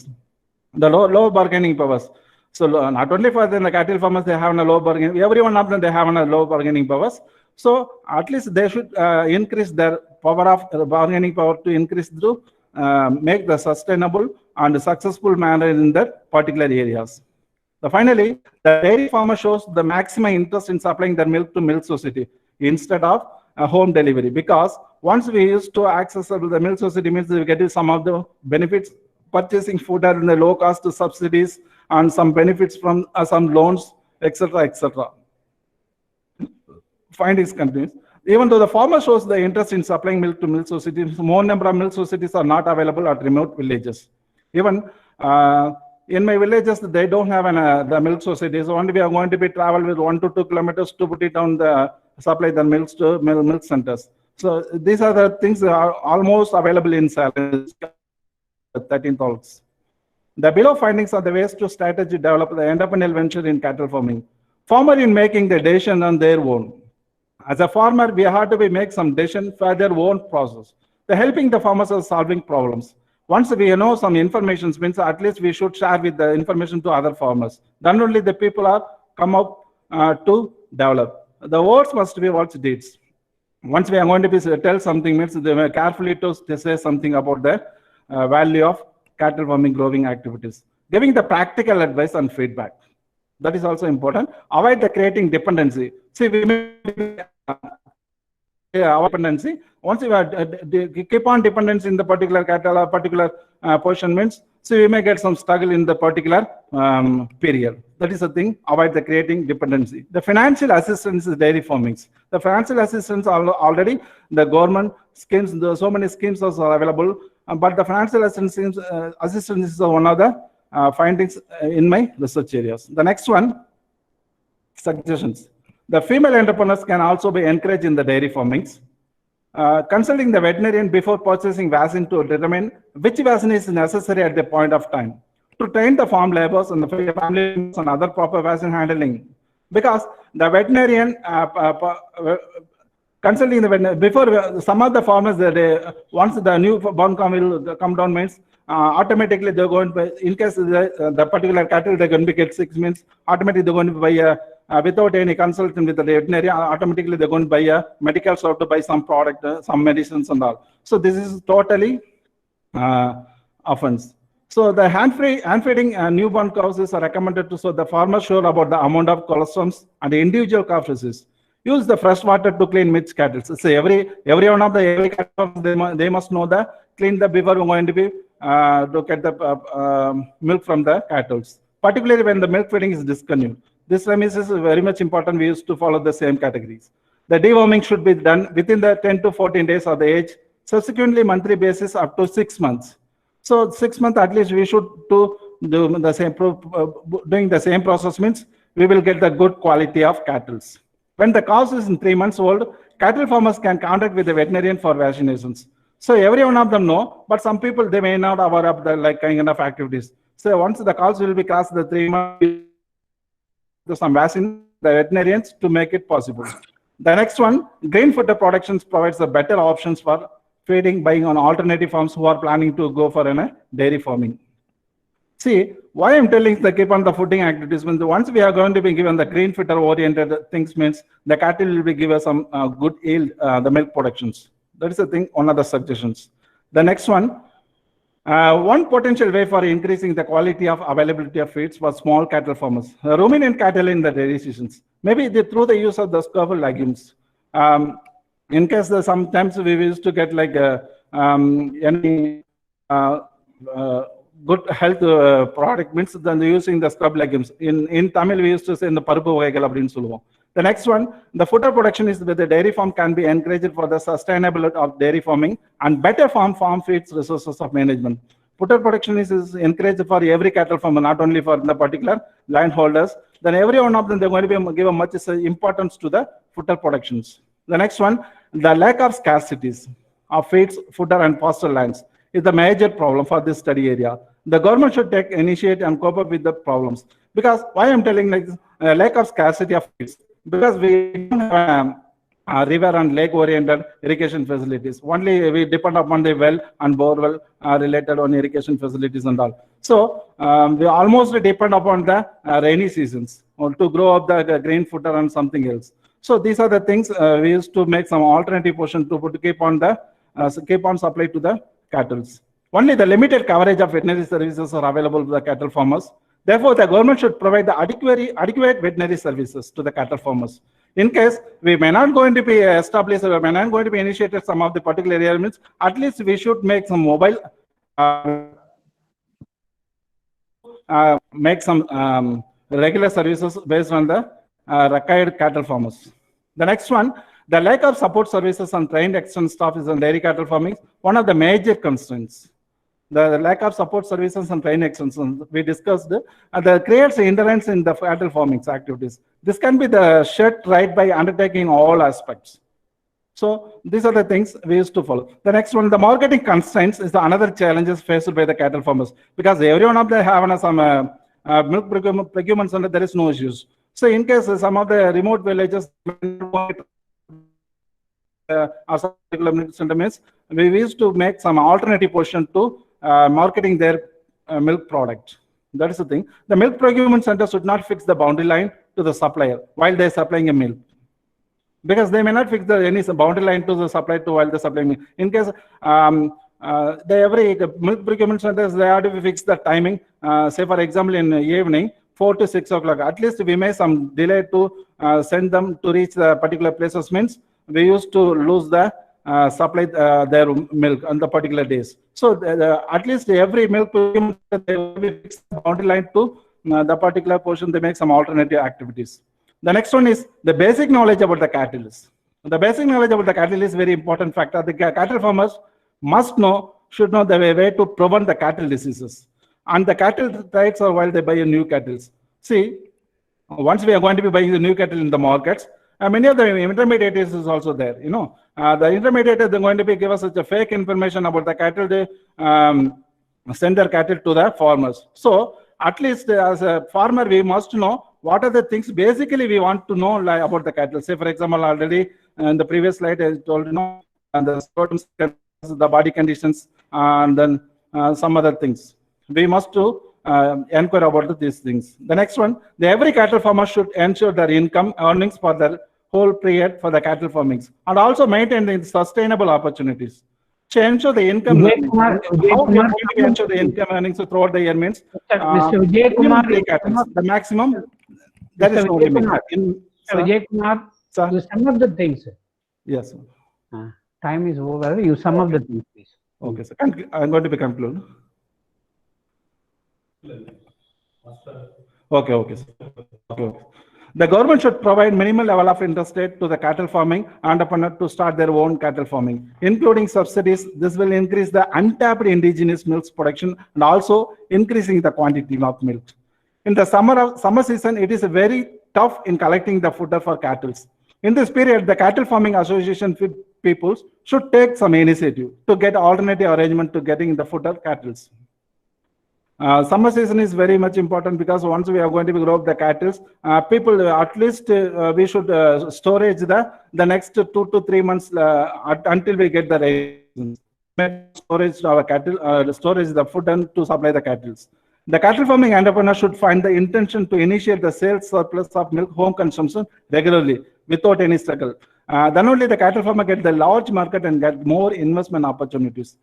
The low bargaining powers. So not only for the cattle farmers, they have a low bargaining. Every one of them, they have a low bargaining powers. So at least they should increase their power of bargaining power to increase through make the sustainable and successful manner in that particular areas. So finally, the dairy farmer shows the maximum interest in supplying their milk to milk society instead of home delivery, because once we used to access the milk society means we get some of the benefits, purchasing food at the low cost subsidies and some benefits from some loans, etc., etc. Findings continues. Even though the farmer shows the interest in supplying milk to milk societies, more number of milk societies are not available at remote villages. Even in my villages, they don't have the milk societies. Only we are going to be travel with 1 to 2 kilometers to put it on the supply the milk to milk centers. So these are the things that are almost available in Salem, 13 talks. The below findings are the ways to strategy develop the entrepreneurial venture in cattle farming. Farmer in making the decision on their own. As a farmer, we have to make some decision for their own process. The helping the farmers are solving problems. Once we know some information, means at least we should share with the information to other farmers. Then only the people are come up to develop. The words must be what deeds. Once we are going to be tell something, means they may carefully to say something about the value of cattle farming growing activities. Giving the practical advice and feedback. That is also important. Avoid the creating dependency. See, we may our dependency. Once you keep on dependency in the particular cattle or particular portion means, so we may get some struggle in the particular period. That is the thing. Avoid the creating dependency. The financial assistance is dairy farming. The financial assistance already the government schemes. So many schemes are available, but the financial assistance is one of the findings in my research areas. The next one, suggestions. The female entrepreneurs can also be encouraged in the dairy farming. Consulting the veterinarian before purchasing vaccine to determine which vaccine is necessary at the point of time. To train the farm laborers and the family members on other proper vaccine handling. Because the veterinarian, consulting the veterinarian, before some of the farmers, once the new born will come down means, automatically they're going to, in case the particular cattle they're going to get 6 means, automatically they're going to buy a without any consultation with the veterinary, automatically they're going to buy a medical shop to buy some product, some medicines and all. So this is totally offense. So the hand-feeding newborn cows is recommended to, so the farmer sure about the amount of colostrum and the individual calf disease. Use the fresh water to clean mixed cattle. So every one of the cattle, they must know the clean the before we're going to be to get the milk from the cattle. Particularly when the milk feeding is discontinued. This premise is very much important. We used to follow the same categories. The deworming should be done within the 10 to 14 days of the age, subsequently monthly basis up to 6 months. So 6 months at least we should do the same doing the same process means we will get the good quality of cattle. When the cow is in 3 months old, cattle farmers can contact with the veterinarian for vaccinations. So every one of them know, but some people, they may not aware of the like kind of activities. So once the cows will be crossed the 3 months, there's some vaccine, the veterinarians to make it possible. The next one, grain fodder productions provides the better options for feeding, buying on alternative farms who are planning to go for a dairy farming. See, why I'm telling the keep on the fooding activities, when once we are going to be given the green fodder oriented things means the cattle will be given some good yield, the milk productions. That is the thing, one of the suggestions. The next one, one potential way for increasing the quality of availability of feeds for small cattle farmers, ruminant cattle in the dairy seasons. Maybe through the use of the scurvy legumes. In case sometimes we used to get like any good health product means then using the scrub legumes. In Tamil, we used to say in the parupu vaigal அப்படின்னு சொல்லுவோம். The next one, the fodder production is with the dairy farm can be encouraged for the sustainability of dairy farming and better farm feeds resources of management. Fodder production is encouraged for every cattle farmer, not only for the particular landholders. Then every one of them, they're going to be give a much importance to the fodder productions. The next one, the lack of scarcities of feeds, fodder and pasture lands is the major problem for this study area. The government should take initiate and cope up with the problems. Because why I'm telling like lack of scarcity of feeds, because we don't have river and lake oriented irrigation facilities. Only we depend upon the well and borewell related on irrigation facilities and all. So we almost depend upon the rainy seasons to grow up the grain fodder and something else. So these are the things we used to make some alternative portion to keep on the keep on supply to the cattle. Only the limited coverage of veterinary services are available to the cattle farmers. Therefore, the government should provide the adequate veterinary services to the cattle farmers. In case we may not going to be established or may not going to be initiated some of the particular areas, at least we should make some mobile, make some regular services based on the required cattle farmers. The next one, the lack of support services and trained external staff is on dairy cattle farming, one of the major constraints. The lack of support services and trained extensions we discussed that creates hindrance in the cattle farming activities. This can be the shed right by undertaking all aspects. So these are the things we used to follow. The next one, the marketing constraints is the another challenges faced by the cattle farmers, because every one of them have some milk procurement center, there is no issues. So in case some of the remote villages or sentiments, we used to make some alternative portion to marketing their milk product. That is the thing. The milk procurement center should not fix the boundary line to the supplier while they're supplying a milk, because they may not fix any boundary line to the supplier to while they're supplying milk. In case every milk procurement centers, they have to fix the timing. Say for example, in the evening, 4 to 6 o'clock. At least we may some delay to send them to reach the particular places means we used to lose the supply their milk on the particular days. So at least every milk they will fix the boundary line to the particular portion. They make some alternative activities. The next one is the basic knowledge about the cattle. The basic knowledge about the cattle is very important factor. The cattle farmers should know the way to prevent the cattle diseases and the cattle types or while they buy a new cattle. See, once we are going to be buying the new cattle in the markets, many of the intermediaries is also there. You know, the intermediaries are going to be give us such a fake information about the cattle. They send their cattle to the farmers. So at least as a farmer, we must know what are the things basically we want to know about the cattle. Say for example, already in the previous slide I told you the body conditions and then some other things. We must to inquire about these things. The next one, every cattle farmer should ensure their income earnings for the whole period for the cattle farming and also maintain the sustainable opportunities. To ensure the income, how we are going to ensure the income earnings throughout the year means Mr. Vijaya Kumar, the maximum, that is no limit. Vijaya Kumar, you sum up the things. Yes, sir. Time is over. You sum up the things, please. Okay, sir. I'm going to be conclude. Okay, sir. Okay. The government should provide minimal level of interest rate to the cattle farming entrepreneur to start their own cattle farming, including subsidies. This will increase the untapped indigenous milk production and also increasing the quantity of milk. In the summer season, it is very tough in collecting the fodder for cattle. In this period, the cattle farming association people should take some initiative to get alternative arrangement to getting the fodder cattle. Summer season is very much important because once we are going to grow up the cattle, people at least we should storage the next 2 to 3 months until we get the rations. Storage our cattle, storage the food and to supply the cattle. The cattle farming entrepreneur should find the intention to initiate the sales surplus of milk home consumption regularly without any struggle. Then only the cattle farmer get the large market and get more investment opportunities.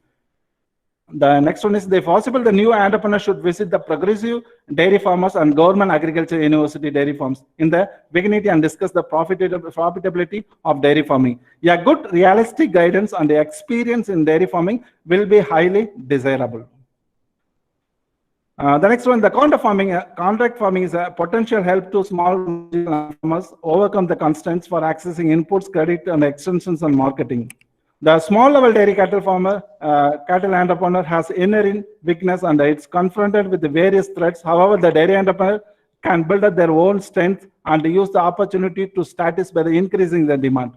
The next one is, if possible, the new entrepreneur should visit the progressive dairy farmers and government agriculture university dairy farms in the beginning and discuss the profitability of dairy farming. A good realistic guidance and experience in dairy farming will be highly desirable. The next one, the contract farming is a potential help to small farmers overcome the constraints for accessing inputs, credit, and extensions and marketing. The small level dairy cattle farmer, cattle entrepreneur has inherent weakness and it's confronted with the various threats. However, the dairy entrepreneur can build up their own strength and use the opportunity to satisfy the increasing the demand.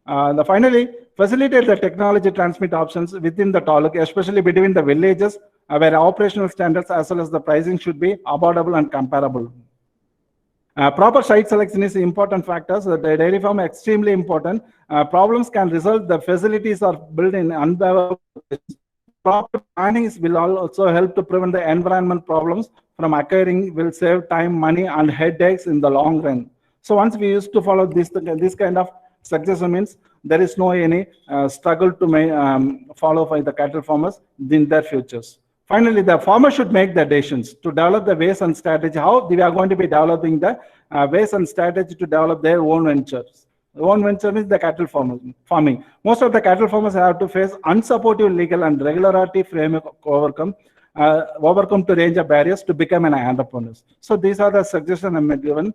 Finally, facilitate the technology transmit options within the taluk, especially between the villages, where operational standards as well as the pricing should be affordable and comparable. Proper site selection is important factors. The dairy farm extremely important. Problems can result. The facilities are built in unbearable. Proper planning will also help to prevent the environment problems from occurring. Will save time, money, and headaches in the long run. So once we used to follow this kind of suggestion, means there is no any struggle to follow by the cattle farmers in their futures. Finally, the farmer should make the decisions to develop the ways and strategy, how they are going to be developing the ways and strategy to develop their own ventures. The own venture is the cattle farming. Most of the cattle farmers have to face unsupportive legal and regulatory framework overcome to range of barriers to become an entrepreneur. So these are the suggestions I'm given.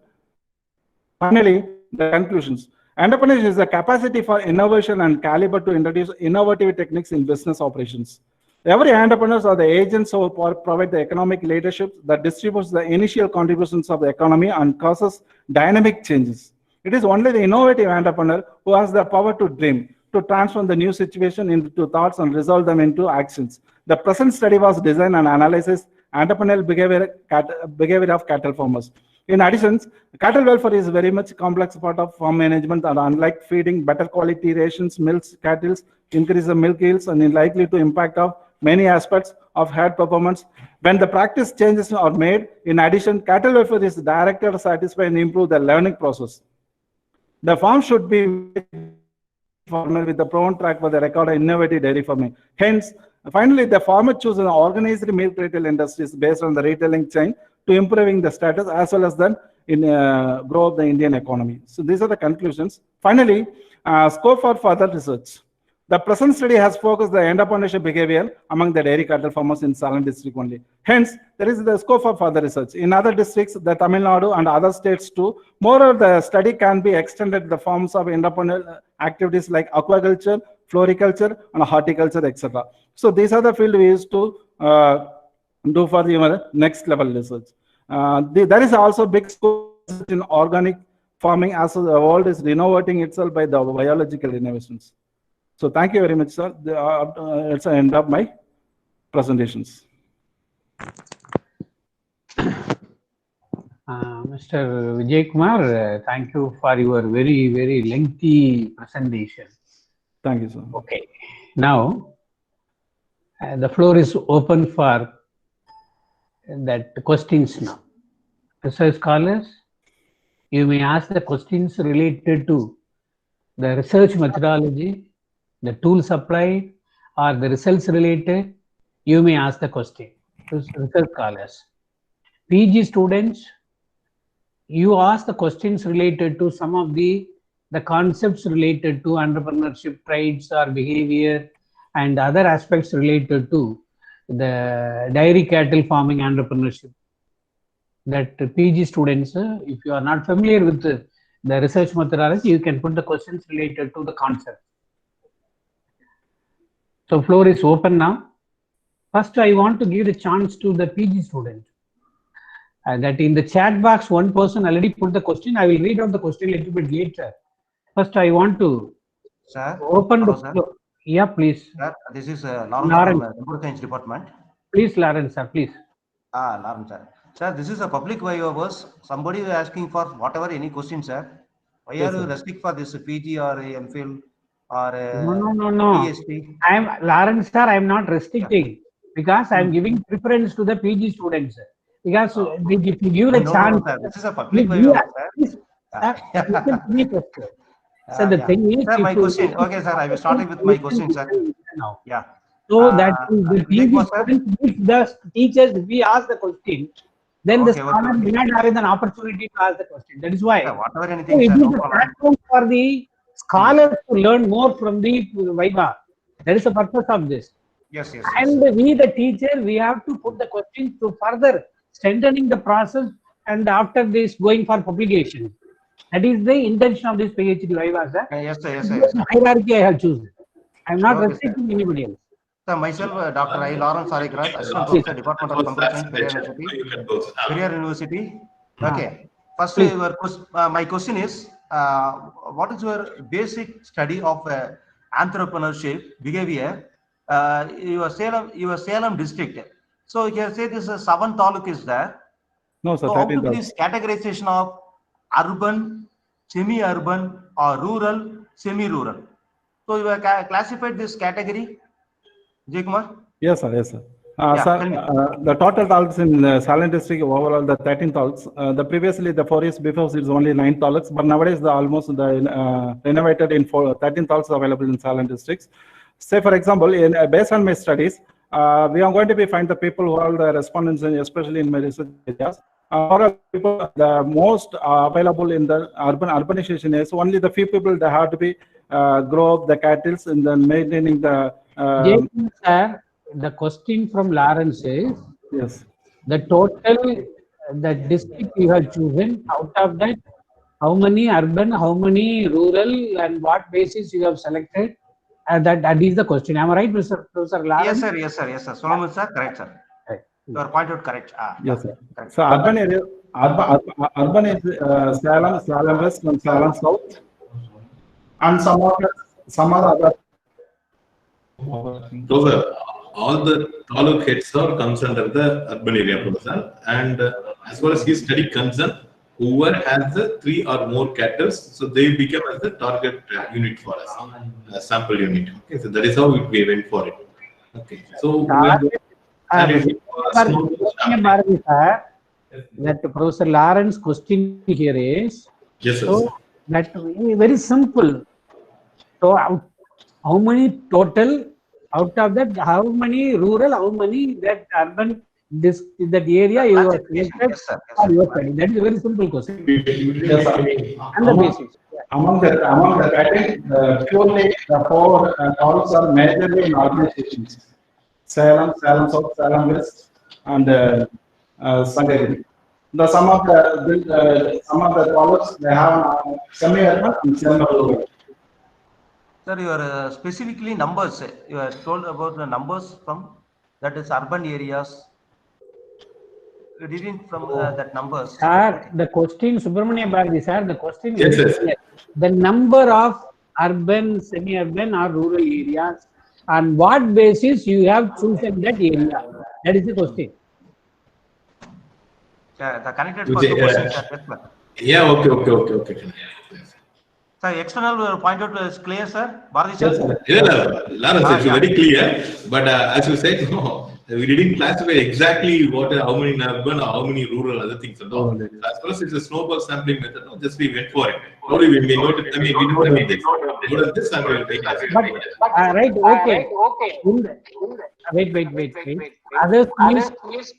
Finally, the conclusions. Entrepreneurship is the capacity for innovation and caliber to introduce innovative techniques in business operations. Every entrepreneurs are the agents who provide the economic leadership that distributes the initial contributions of the economy and causes dynamic changes. It is only the innovative entrepreneur who has the power to dream, to transform the new situation into thoughts and resolve them into actions. The present study was designed and analyzes entrepreneurial behavior of cattle farmers. In addition, cattle welfare is very much complex part of farm management, and unlike feeding better quality rations, milks, cattle, increase the milk yields, and is likely to impact of many aspects of herd performance. When the practice changes are made, in addition, cattle welfare is directed to satisfy and improve the learning process. The farm should be farmer with the proven track for the record of innovative dairy farming. Hence, finally, the farmer chooses an organized milk retail industries based on the retailing chain to improving the status as well as then in grow of the Indian economy. So these are the conclusions. Finally, scope for further research. The present study has focused the entrepreneurship behavior among the dairy cattle farmers in Salem district only. Hence, there is the scope for further research. In other districts, the Tamil Nadu and other states too, moreover, the study can be extended to the forms of entrepreneurial activities like aquaculture, floriculture, and horticulture, etc. So these are the field we used to do for the next level research. There is also big scope in organic farming as the world is renovating itself by the biological innovations. So thank you very much, sir. It's the end of my presentations. Mr. Vijaya Kumar, thank you for your very, very lengthy presentation. Thank you, sir. Okay. Now, the floor is open for that questions now. Research scholars, you may ask the questions related to the research methodology, the tool supplied, or the results related. You may ask the question. Research scholars. PG students, you ask the questions related to some of the concepts related to entrepreneurship traits or behavior and other aspects related to the dairy cattle farming entrepreneurship. That PG students, if you are not familiar with the research methodology, you can put the questions related to the concept. So floor is open now. First, I want to give the chance to the PG student. that in the chat box, one person already put the question. I will read out the question a little bit later. First, I want to open the floor. Yeah, please. Sir, this is Lawrence Lawrence. from Computer Science Department. Please, Lawrence, sir, please. Lawrence, sir. Sir, this is a public Viva. Somebody is asking for whatever any question, sir. Why Yes, are you sir. restricting for this PG or MPhil or No. PhD? I am Lawrence, sir. I am not restricting because I am giving preference to the PG students, sir. Because if you give the chance, No, sir. This is a public Viva, sir. So the thing is, sir, my question. Okay, sir. I will start with my question, sir. Now. Yeah. So that the Vijay Kumar, sir? students, if the teachers, if we ask the question, then the Okay, scholar may not have an opportunity to ask the question. That is why. Sir, whatever So anything, it sir. is No a problem. platform for the scholars to learn more from the Viva. That is the purpose of this. Yes. And we, the teacher, we have to put the questions to further strengthening the process, and after this, going for publication. That is the intention of this PhD Viva, sir. Yes, sir. The hierarchy I have chosen. I am not Okay, restricting anybody else. Sir, myself, Dr. I. Lawrence Sarikrat, Assistant Professor, Department of Computer Science, Behaviour University. You can go. Behaviour University. Okay. First, Please. my question is, what is your basic study of entrepreneurship behavior? Your Salem district. So here say this 7 taluk is there. No, sir, So how 13 to this categorization of urban, semi-urban, or rural, semi-rural? So you have classified this category, Vijay Kumar? Yes, sir. Yes, sir. Yeah, Sir, tell me. the total talks in Salem district overall the 13 talks. The previously the 4 years before it's only 9 talks, but nowadays the almost the renovated in 13 talks available in Salem districts. Say for example, in based on my studies, we are going to be find the people who are the respondents, especially in my research areas. People the most available in the urbanization is only the few people that have to be grow up the cattle and then maintaining the. Sir, the question from Lawrence is, Yes. the total, the district you have chosen, out of that, how many urban, how many rural, and what basis you have selected? That is the question. Am I right, Professor Lawrence? Yes, sir. Solomon, sir, correct, sir. Right. You are pointed correct. Yes, sir. Correct. So urban area, urban is Salem West, and Salem South, and some other. Those are all the taluk heads are comes under the urban area, Professor. And as far as his study concerned, whoever has the 3 or more cattle, so they become as the target unit for us, sample unit. Okay, so that is how we went for it. Okay, so that Professor Lawrence question here is, yes, sir. so that very simple. So how many total, out of that, how many rural, how many that urban, that area you have selected for your study? That is a very simple question. Yes, sir. And the basis. Among the pattern, purely the 4 talks are majorly in organizations. Salem South, Salem West, and Sangagiri. The some of the talks they have semi-urban and semi-rural. Sir, your specifically numbers, you are told about the numbers from that is urban areas. You didn't from that numbers. Sir, the question, Subramania Bharati, sir, the question Yes, is yes. the number of urban, semi-urban or rural areas, on what basis you have chosen that area? That is the question. The connected for 2 questions, sir. Yeah, okay. Sir, external point out is clear, sir. Bharati, Yes, sir. sir. Yeah, Lawrence, it's very clear. But as you said, no, we didn't classify exactly how many urban or how many rural other things and all. So as far as it's a snowball sampling method, no, just we went for it. Probably we may note it. I mean, we noted this. Noted this and we will take it. Right, okay. Wait. Others, please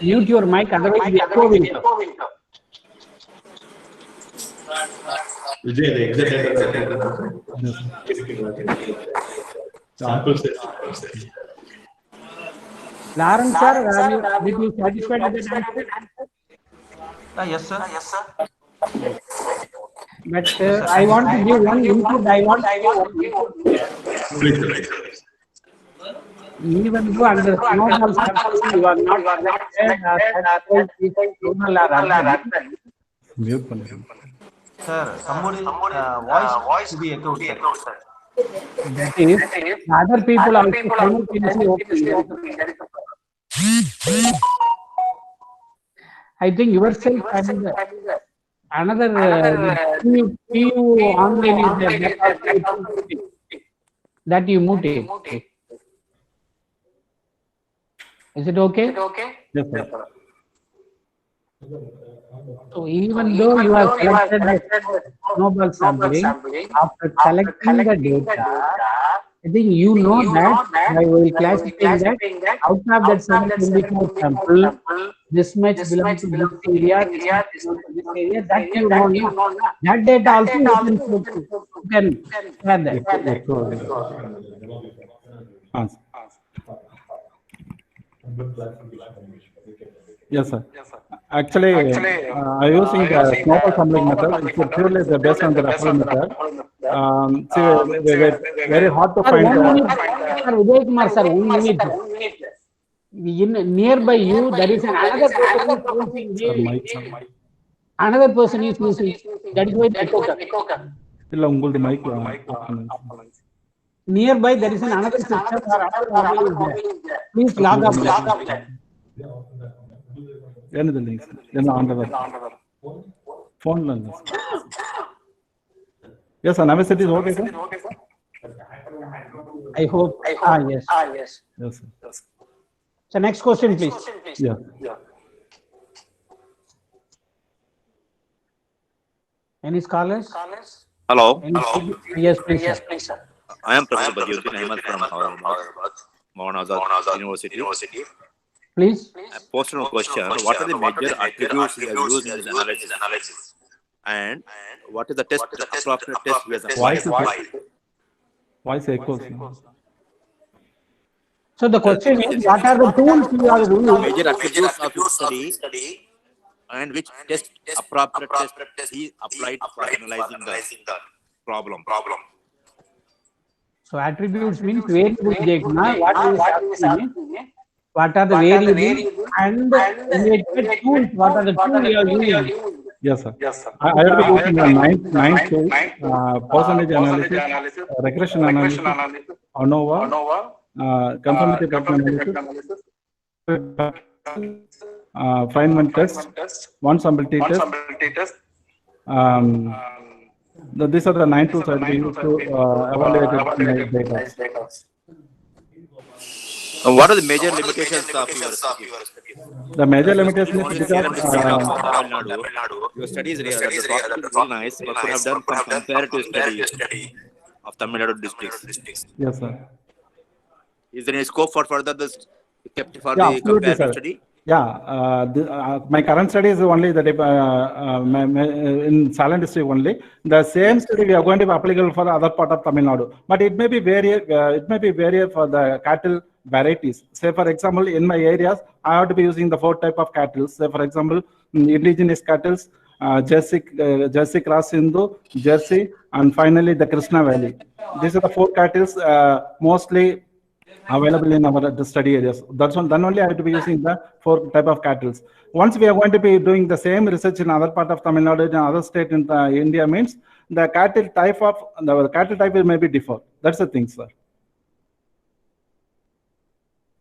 mute your mic, otherwise the echo will come. Vijay, the exact sample set. Lawrence, sir, did you satisfied with the answer? Yes, sir. But I want to give one input. even though under snowball sampling you are not selected as certified people, rural or urban, Mute பண்ணிடுங்க. Sir, somebody voice to be echoed, sir. that is, the other people also simultaneously open. I think yourself and another PU online is there, that you mutate. Is it okay? Yes, sir. So even though you have selected the snowball sampling, after collecting the data, I think you know that by classifying that out of that 724 sample, this much belongs to this area, this much belongs to this area, that you know now. That data also you can share that. Yes, sir. Actually, I using the snowball sampling method. It's purely based on the referral method. Very hard to find. Sir, Vijay Kumar, sir, 1 minute. Nearby you, there is another person is using. That is why the echo comes. Nearby there is another system or other mobile is there. Please log off that. Phone. Yes, sir. Namaste is okay, sir. I hope. Yes. Yes, sir. So next question, please. Yeah. Any scholars? Hello. Yes, please, sir. I am Professor Behaviour Ahmed from Maunazad University. Please. I posted a question. What are the major attributes we have used in this analysis? And what is the approximate test we have applied? Voice echoes. So the question is, what are the tools you are using? Major attributes of your study and which appropriate test he applied for analyzing the problem. So attributes means variable data. What are the variables and related tools? What are the tools you are using? Yes, sir. I will be using the nine tools, percentage analysis, regression analysis, ANOVA, confirmatory pattern analysis, Feynman test, one sample t-test. These are the 9 tools I will be used to evaluate the data. What are the major limitations of your study? The major limitation is because your study is really nice, but could have done some comparative study of Tamil Nadu districts. Yes, sir. Is there any scope for further this kept for Yeah, the comparative sir. study? Yeah, my current study is only that in Salem district only. The same study we are going to be applicable for other part of Tamil Nadu, but it may be vary for the cattle varieties. Say for example, in my areas, I have to be using the 4 type of cattle. Say for example, indigenous cattle, Jersey Cross Hindu, Jersey, and finally the Krishna Valley. These are the 4 cattle mostly available in our study areas. That's one. Then only I have to be using the 4 type of cattle. Once we are going to be doing the same research in other part of Tamil Nadu and other state in India, means the cattle type may be differ. That's the thing, sir.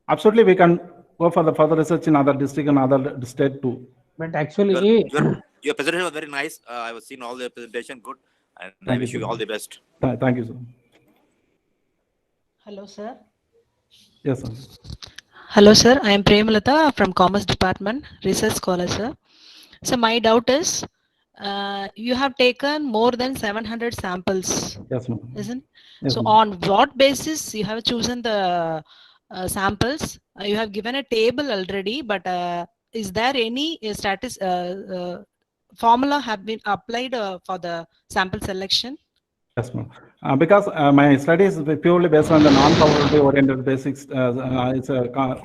Absolutely, we can go for the further research in other district and other state too. But actually, your presentation was very nice. I have seen all the presentation, good, and I wish you all the best. Thank you, sir. Hello, sir. Yes, sir. Hello, sir. I am Premalata from Commerce Department, Research Scholar, sir. So my doubt is, you have taken more than 700 samples, Yes, ma'am. isn't? Yes, So ma'am. on what basis you have chosen the samples? You have given a table already, but is there any formula have been applied for the sample selection? Yes, ma'am. Because my study is purely based on the non-probability oriented basics. It's a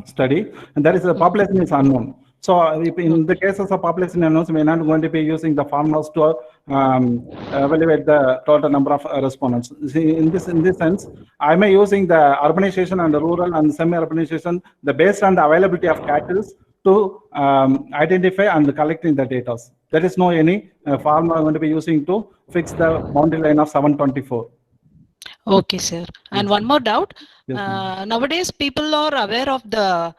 study, and that is the population is unknown. So in the cases of population analysis, we're not going to be using the formulas to evaluate the total number of respondents. See, in this sense, I may using the urbanization and the rural and semi-urbanization, based on the availability of cattle to identify and collecting the data. There is no any formula I'm going to be using to fix the boundary line of 724. Okay, sir. And Yes, one more doubt. Yes, Nowadays, people are aware of the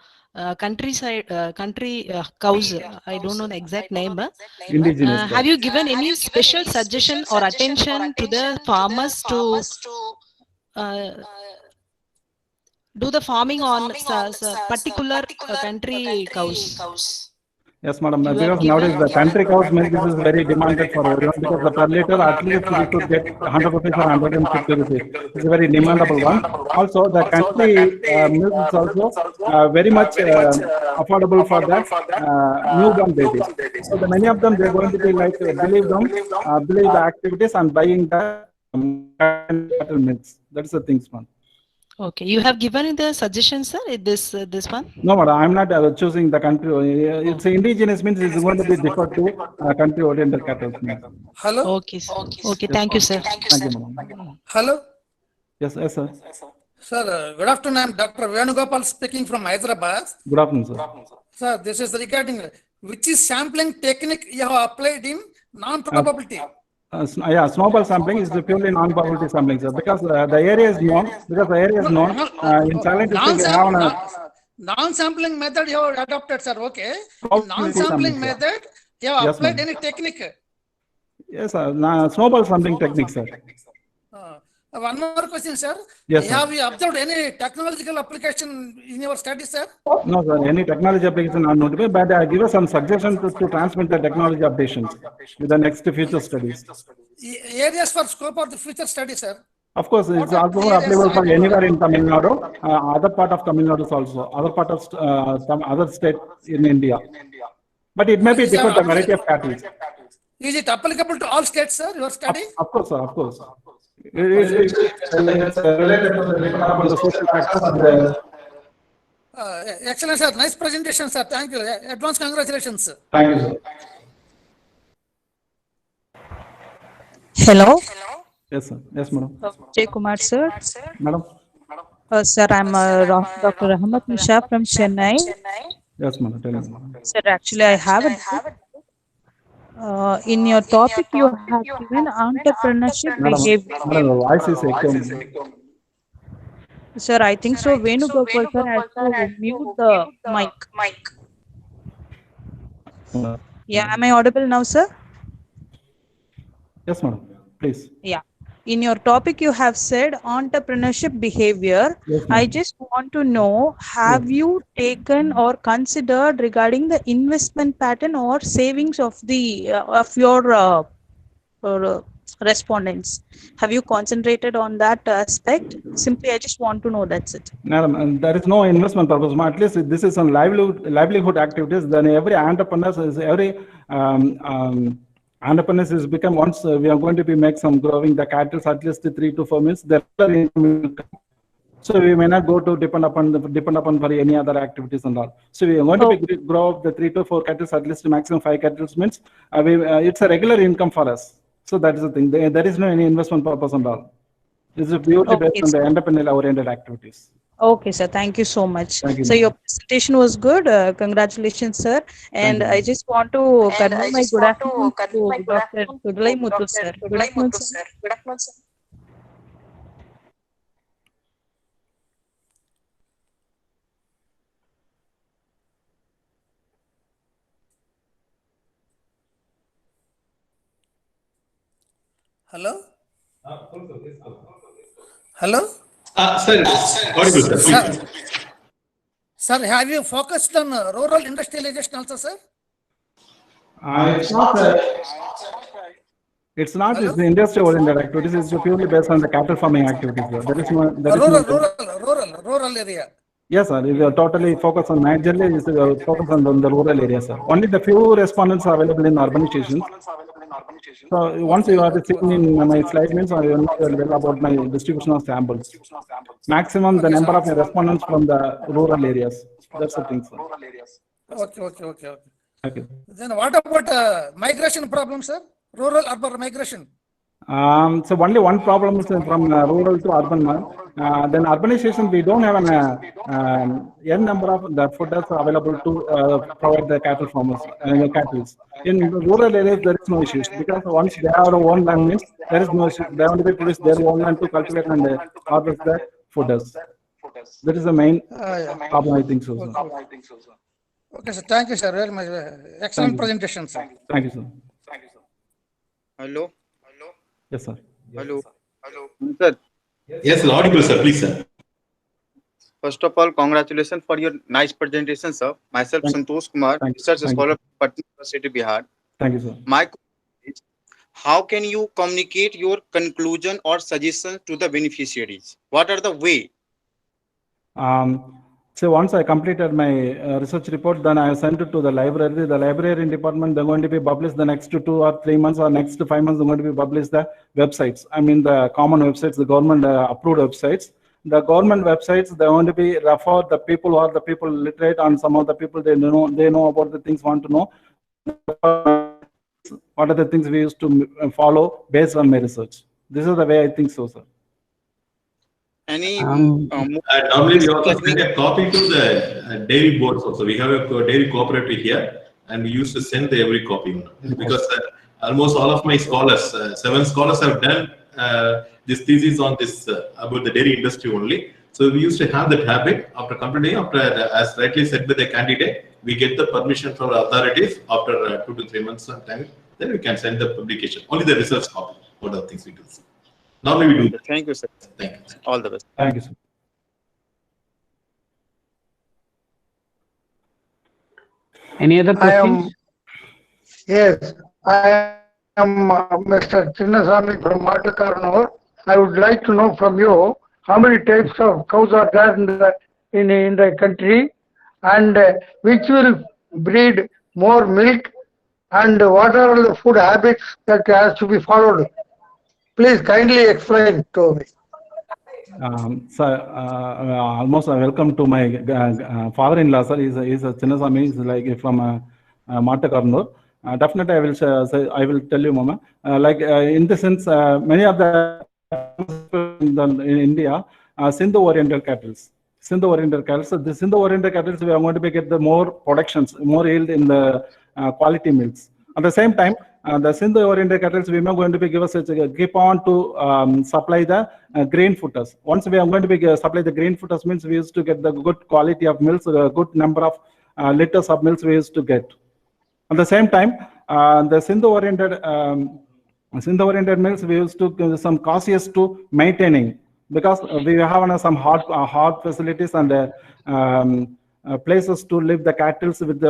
countryside, cows. I don't know the exact name. indigenous. Have you given any special suggestion or attention to the farmers to do the farming on particular country cows? Yes, madam. You have Because given- nowadays the country cow's milk is very demanded for everyone, because the per liter at least we could get 100 rupees or 150 rupees. It's a very demandable one. Also, the country milk is also very much affordable for the newborn babies. So the many of them, they're going to be like believe the activities and buying the cattle milks. That's the things, man. Okay, you have given the suggestions, sir. This one. No, madam, I'm not choosing the country. It's indigenous means it's going to be deferred to country-oriented cattle. Hello. Okay, sir. Okay, thank you, sir. Thank you, madam. Hello. Yes, sir. Sir, good afternoon. I'm Dr. Venugopal speaking from Hyderabad. Good afternoon, sir. Sir, this is regarding which is sampling technique you have applied in non-probability. Snowball sampling is purely non-probability sampling, sir, because the area is known. In Salem district, we have non-sampling method you have adopted, sir. Okay. Probability Non-sampling sampling, sir. method, you have Yes, applied ma'am. any technique? Yes, sir. Snowball sampling technique, sir. One more question, sir. Yes, sir. Have you observed any technological application in your study, sir? No, sir. Any technology application are not, but I give us some suggestions to transmit the technology updations with the next future studies. Areas for scope of the future study, sir. Of course, it's What are also the areas applicable for I- anywhere in Tamil Nadu, other part of Tamil Nadu also, other part of some other state in India. But it may be Is there different, the variety of cattle. Is it applicable to all states, sir, your study? Of course, sir, of course. It's related to the social factors and the. Excellent, sir. Nice presentation, sir. Thank you. Advance congratulations, sir. Thank you, sir. Hello, Yes, sir. Yes, madam. Vijaya Kumar, sir. Madam. Sir, I'm Dr. Rahmat Nisha from Chennai. Yes, madam. Tell me, madam. Sir, actually, I have a in your topic, you have given entrepreneurship Madam, behavior. madam, your voice is echoing. Sir, I think so. Venugopal, sir, has to mute the mic. Yeah, am I audible now, sir? Yes, madam. Please. Yeah. In your topic, you have said entrepreneurship behavior. Yes, ma'am. I just want to know, have you taken or considered regarding the investment pattern or savings of the of your respondents? Have you concentrated on that aspect? Simply, I just want to know. That's it. Madam, and there is no investment purpose. At least this is on livelihood activities. Then every entrepreneur is entrepreneurs is become once we are going to be make some growing the cattle at least 3 to 4 months. Their income will come. So we may not go to depend upon for any other activities and all. So we are going to be grow up the 3 to 4 cattle at least maximum 5 cattle means it's a regular income for us. So that is the thing. There is no any investment purpose and all. It's purely based on the entrepreneurial oriented activities. Okay, sir. Thank you so much. Thank you, So ma'am. your presentation was good. Congratulations, sir. And you, I just want to convey my good afternoon to Dr. Sudlai Muthu, sir. Good afternoon, sir. Hello? Hello? Sir, audible, sir. Please. Sir, have you focused on rural industrialization also, sir? It's not. It's not. It's the industry oriented activities. It's purely based on the cattle farming activities. There is no. There is no. Rural area. Yes, sir. If you are totally focused on majorly, is focus on the rural area, sir. Only the few respondents are available in urban stations. So once you are seen in my slide means I will know well about my distribution of samples. Maximum the number of respondents from the rural areas. That's the thing, sir. Okay. Okay. Then what about migration problem, sir? Rural urban migration. So only one problem is from rural to urban. Then urbanization, we don't have an n number of the fooders available to provide the cattle farmers, cattle. In rural areas, there is no issues because once they have their own land, means there is no issues. They only be produce their own land to cultivate and harvest the fooders. That is the main problem, I think so. Okay, sir. Thank you, sir. Very much. Excellent presentation, sir. Thank you, sir. Hello. Yes, sir. Hello. Sir, Yes, audible, sir. Please, sir. first of all, congratulations for your nice presentation, sir. Myself, Santosh Kumar, research scholar, Patna University, Bihar. Thank you, sir. My question is, how can you communicate your conclusion or suggestions to the beneficiaries? What are the way? So once I completed my research report, then I sent it to the library. The librarian department, they're going to be published the next 2 or 3 months or next 5 months, they're going to be published the websites. I mean, the common websites, the government approved websites. The government websites, they're going to be refer the people who are the people literate, and some of the people they know about the things, want to know what are the things we used to follow based on my research. This is the way I think so, sir. Any normally we also send a copy to the dairy boards also. We have a dairy cooperative here, and we used to send every copy because almost all of my scholars, 7 scholars, have done this thesis on this about the dairy industry only. So we used to have that habit after completing, as rightly said by the candidate, we get the permission from the authorities after 2 to 3 months sometime. Then we can send the publication. Only the research copy. What are the things we do? Normally we do that. Thank you, sir. Thank you. All the best. Thank you, sir. Any other questions? Yes, I am Mr. Chinnasamy from Matakarnur. I would like to know from you how many types of cows are there in the country, and which will breed more milk, and what are the food habits that has to be followed. Please kindly explain to me. Almost welcome to my father-in-law, sir. He's a Chinnasamy. He's like from Matakarnur. Definitely, I will tell you, Mama. In the sense, many of the in India are Sindhu-oriented cattle. Sindhu-oriented cattle. So the Sindhu-oriented cattle, we are going to get the more productions, more yield in the quality milks. At the same time, the Sindhu-oriented cattle, we are going to be keep on to supply the grain footers. Once we are going to be supply the grain footers, means we used to get the good quality of milks, a good number of liters of milks we used to get. At the same time, the Sindhu-oriented milks, we used to give some cautious to maintaining, because we have some hard facilities and places to live the cattle with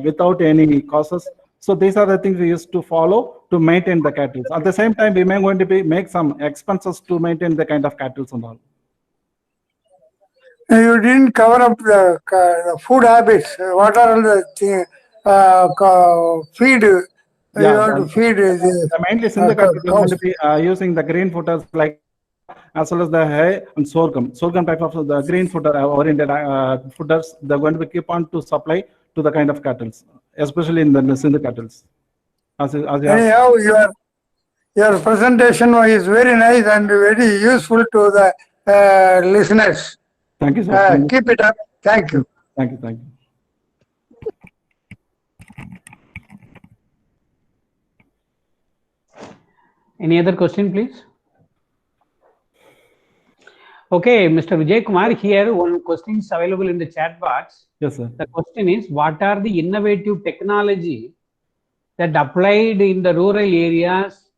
without any causes. So these are the things we used to follow to maintain the cattle. At the same time, we may going to make some expenses to maintain the kind of cattle and all. You didn't cover up the food habits. What are the feed? You have to feed. Mainly, Sindhu cattle is going to be using the grain footers like as well as the hay and sorghum. Sorghum type of the grain footer oriented footers, they're going to be keep on to supply to the kind of cattle, especially in the Sindhu cattle. Anyhow, your presentation is very nice and very useful to the listeners. Thank you, sir. Keep it up. Thank you. Thank you. Thank you. Any other question, please? Okay, Mr. Vijaya Kumar, here one question is available in the chat box. Yes, sir. The question is, what are the innovative technology that applied in the rural areas,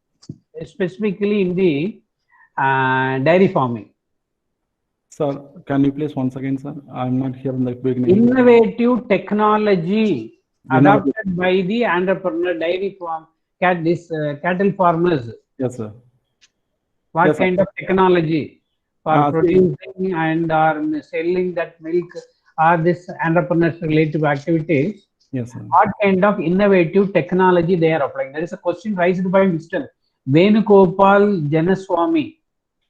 specifically in the dairy farming? Sir, can you please once again, sir? I'm not here in the beginning. Innovative technology adopted by the entrepreneur dairy farm, cattle farmers. Yes, sir. What Yes, kind of technology for producing and or selling that milk or this entrepreneurs related activities? Yes, sir. What kind of innovative technology they are applying? There is a question raised by Mr. Venugopal Janaswamy.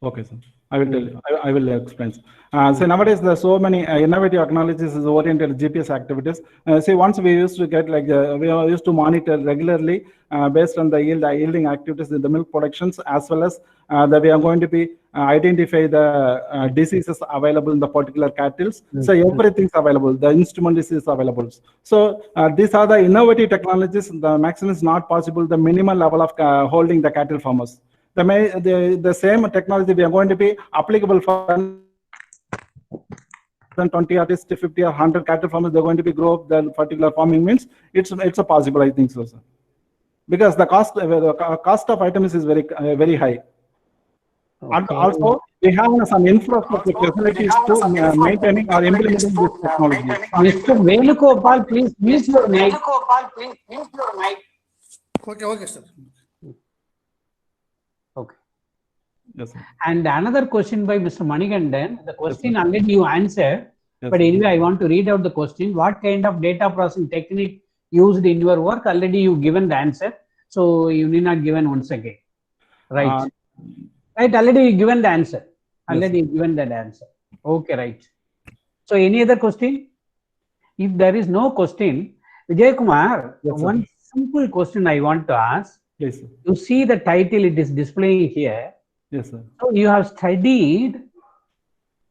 Okay, sir. I will tell you. I will explain. So nowadays, there are so many innovative technologies is oriented GPS activities. See, once we used to get like we used to monitor regularly based on the yielding activities in the milk productions, as well as that we are going to be identify the diseases available in the particular cattle. So everything's available. The instrument is available. So these are the innovative technologies. The maximum is not possible. The minimal level of holding the cattle farmers. The same technology we are going to be applicable for 20 or 50 or 100 cattle farmers. They're going to be grow up the particular farming means it's a possible. I think so, sir. Because the cost of items is very high. Okay. And also we have some infrastructure facilities to maintaining or implementing this technology. Mr. Venugopal, please mute your mic. Okay, sir. Okay. Yes, sir. And another question by Mr. Manigandan. The question already you answered, but anyway, I want to read out the question. What kind of data processing technique used in your work? Already you given the answer, so you need not given once again. Right. Right. Already given the answer. Already given that answer. Okay. Right. So any other question? If there is no question, Vijay Kumar, one simple question I want to ask. Yes, sir. You see the title it is displaying here. Yes, sir. So you have studied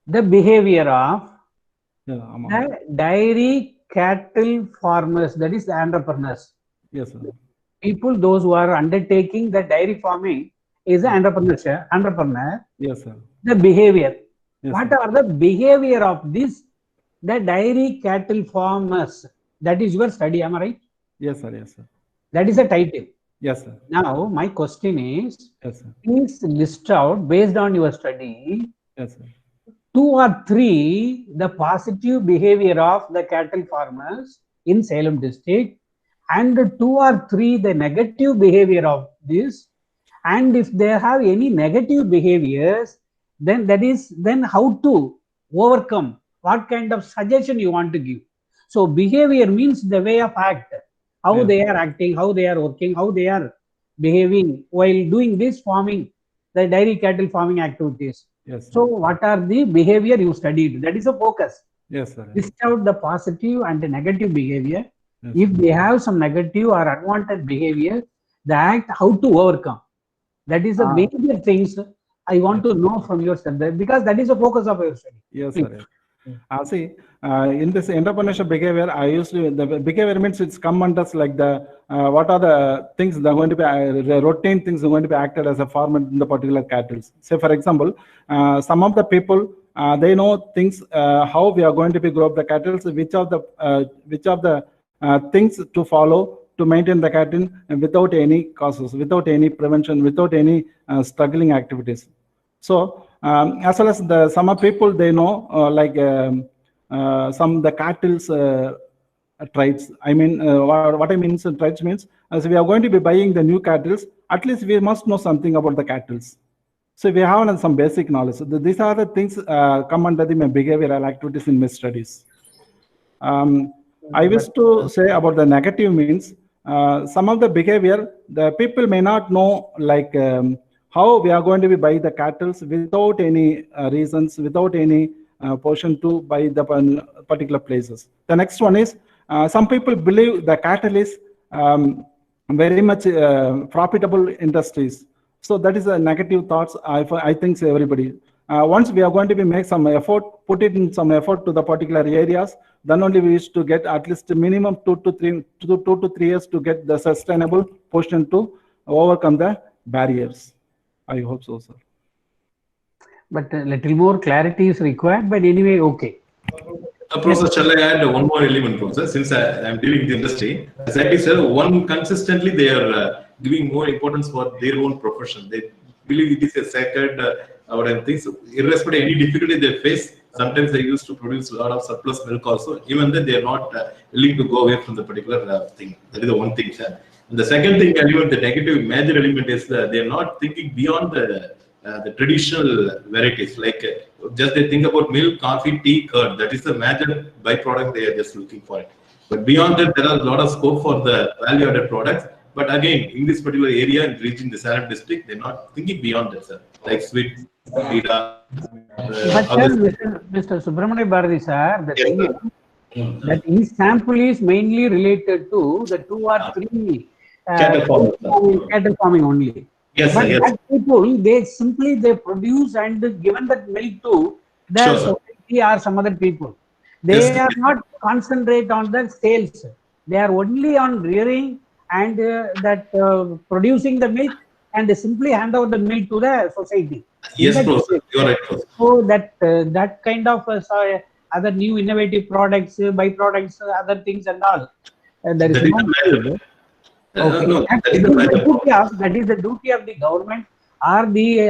the behavior of the dairy cattle farmers, that is the entrepreneurs. Yes, sir. People, those who are undertaking the dairy farming is an entrepreneur. Yes, sir. The behavior. Yes, what sir. are the behavior of this, the dairy cattle farmers? That is your study, am I right? Yes, sir. Yes, sir. That is the title. Yes, sir. Now, my question is, yes, sir. Please list out, based on your study, yes, sir. 2 or 3 the positive behavior of the cattle farmers in Salem district, and 2 or 3 the negative behavior of this. And if they have any negative behaviors, then how to overcome, what kind of suggestion you want to give. So behavior means the way of act, how they are acting, how they are working, how they are behaving while doing this farming, the dairy cattle farming activities. Yes, sir. So what are the behavior you studied? That is a focus. Yes, sir. List out the positive and the negative behavior. Yes, if they have some negative or unwanted behavior, the act, how to overcome. That is the major things I want to know from your study, because that is the focus of your study. Yes, sir. See, in this entrepreneurship behavior, I used to, the behavior means it's come under like the, what are the things that are going to be, the routine things are going to be acted as a farmer in the particular cattle. Say, for example, some of the people, they know things, how we are going to be grow up the cattle, which of the things to follow to maintain the cattle without any causes, without any prevention, without any struggling activities. So, as well as some people, they know some the cattle's traits. I mean, what I mean traits means, as we are going to be buying the new cattle, at least we must know something about the cattle. So we have some basic knowledge. So these are the things come under the behavioral activities in my studies. I wish to say about the negative means, some of the behavior, the people may not know how we are going to be buy the cattle without any reasons, without any portion to buy the particular places. The next one is, some people believe the cattle is very much profitable industries. So that is a negative thoughts, I think so everybody. Once we are going to be make some effort, put it in some effort to the particular areas, then only we wish to get at least minimum 2 to 3 years to get the sustainable portion to overcome the barriers. I hope so, sir. But a little more clarity is required, but anyway, okay. Professor, shall I add one more element, Professor? Since I am dealing with the industry, as I said, one consistently they are giving more importance for their own profession. They believe it is a sacred things. Irrespective of any difficulty they face, sometimes they used to produce a lot of surplus milk also. Even then, they are not willing to go away from the particular thing. That is the one thing, sir. And the second thing, element, the negative major element is that they are not thinking beyond the traditional varieties. Like just they think about milk, coffee, tea, curd. That is the major byproduct they are just looking for it. But beyond that, there are a lot of scope for the value-added products. But again, in this particular area and reaching the Salem district, they're not thinking beyond that, sir. Like sweet, Vida, but sir, Mr. Subramania Bharati sir, the thing is that his sample is mainly related to the 2 or 3 cattle farming only. Yes, but sir, yes. that people, they produce and given that milk to the society or some other people. They are not concentrate on the sales. They are only on rearing and producing the milk, and they simply hand over the milk to the society. Yes, professor, you are right, professor. So that kind of other new innovative products, byproducts, other things and all. There is no. Okay. That is the duty of the government or the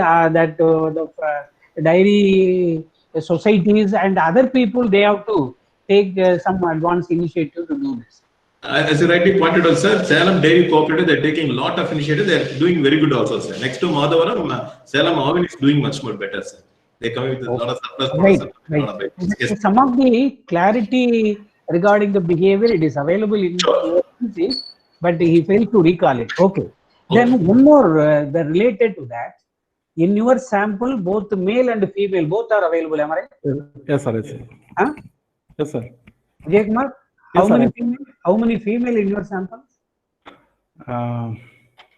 dairy societies and other people. They have to take some advanced initiative to do this. As you rightly pointed out, sir, Salem Dairy Cooperative, they're taking a lot of initiative. They're doing very good also, sir. Next to Madhavaram, Salem Avin is doing much more better, sir. They come with a lot of surplus products. Right. Yes. Some of the clarity regarding the behavior, it is available in the but he failed to recall it. Okay. Then one more related to that. In your sample, both male and female, both are available, am I right? Yes, sir. Yes, sir. Huh? Yes, sir. Vijay Kumar, how many female in your samples?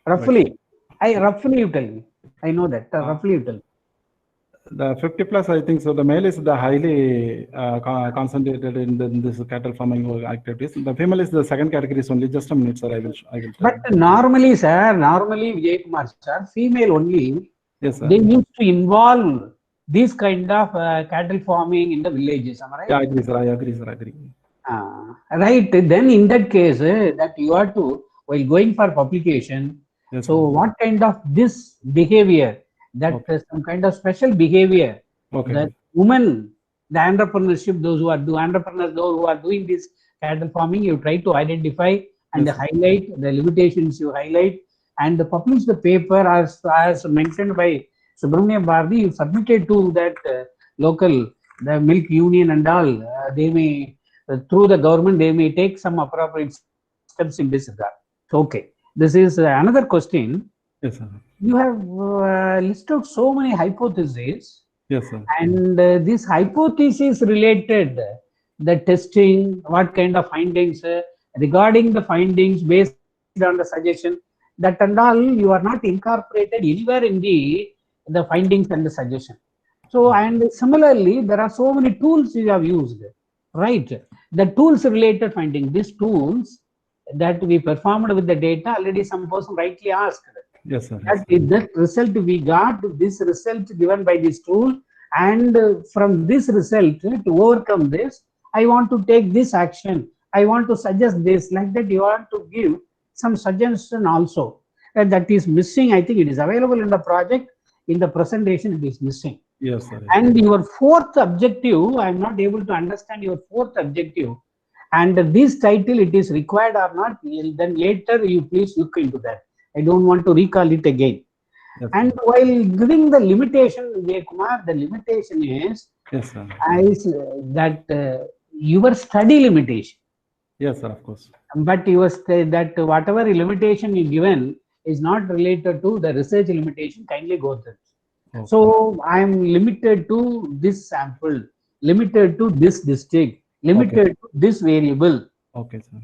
Roughly. Roughly you tell me. I know that. Roughly you tell me. The 50 plus, I think so. The male is the highly concentrated in this cattle farming activities. The female is the second category. Is only just a minute, sir. I will. But normally, sir, Vijay Kumar, sir, female only. Yes, sir. They used to involve this kind of cattle farming in the villages. Am I right? Yeah, I agree, sir. I agree. Right. Then in that case, that you are to, while going for publication. Yes, so sir. what kind of this behavior? That some kind of special behavior that women, the entrepreneurship, those who are entrepreneurs, those who are doing this cattle farming, you try to identify and highlight the limitations. You highlight and publish the paper as mentioned by Subramania Bharati. You submitted to that local the milk union and all. They may through the government they may take some appropriate steps in this regard. Okay, this is another question. Yes, sir. You have listed so many hypotheses. Yes, sir. And this hypothesis related, the testing, what kind of findings, regarding the findings based on the suggestion, that and all, you are not incorporated anywhere in the findings and the suggestion. So, and similarly, there are so many tools you have used, right? The tools related finding, these tools that we performed with the data, already some person rightly asked. Yes, sir. That result we got, this result given by this tool, and from this result to overcome this, I want to take this action. I want to suggest this, like that. You want to give some suggestion also. And that is missing. I think it is available in the project. In the presentation, it is missing. Yes, sir. And your fourth objective, I am not able to understand your fourth objective. And this title, it is required or not, then later you please look into that. I don't want to recall it again. Yes, and while giving the limitation, Vijay Kumar, the limitation is that your study limitation. Yes, sir, of course. But that whatever limitation you given is not related to the research limitation. Kindly go through. Okay. So I am limited to this sample, limited to this district, limited to this variable. Okay, sir.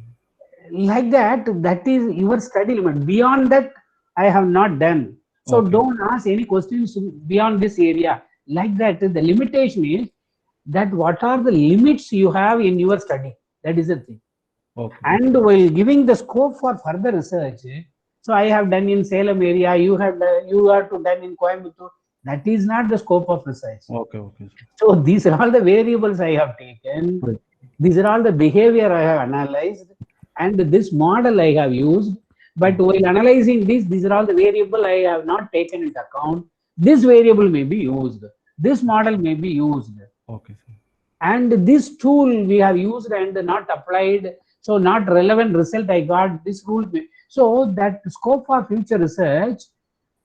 Like that is your study limit. Beyond that, I have not done. So don't ask any questions beyond this area. Like that, the limitation is that what are the limits you have in your study. That is the thing. Okay. And while giving the scope for further research, so I have done in Salem area, you have to done in Coimbatore. That is not the scope of research. Okay. So these are all the variables I have taken. Right. These are all the behavior I have analyzed. And this model I have used, but while analyzing this, these are all the variable I have not taken into account. This variable may be used. This model may be used. Okay, sir. And this tool we have used and not applied. So not relevant result I got. This rule. So that scope for future research,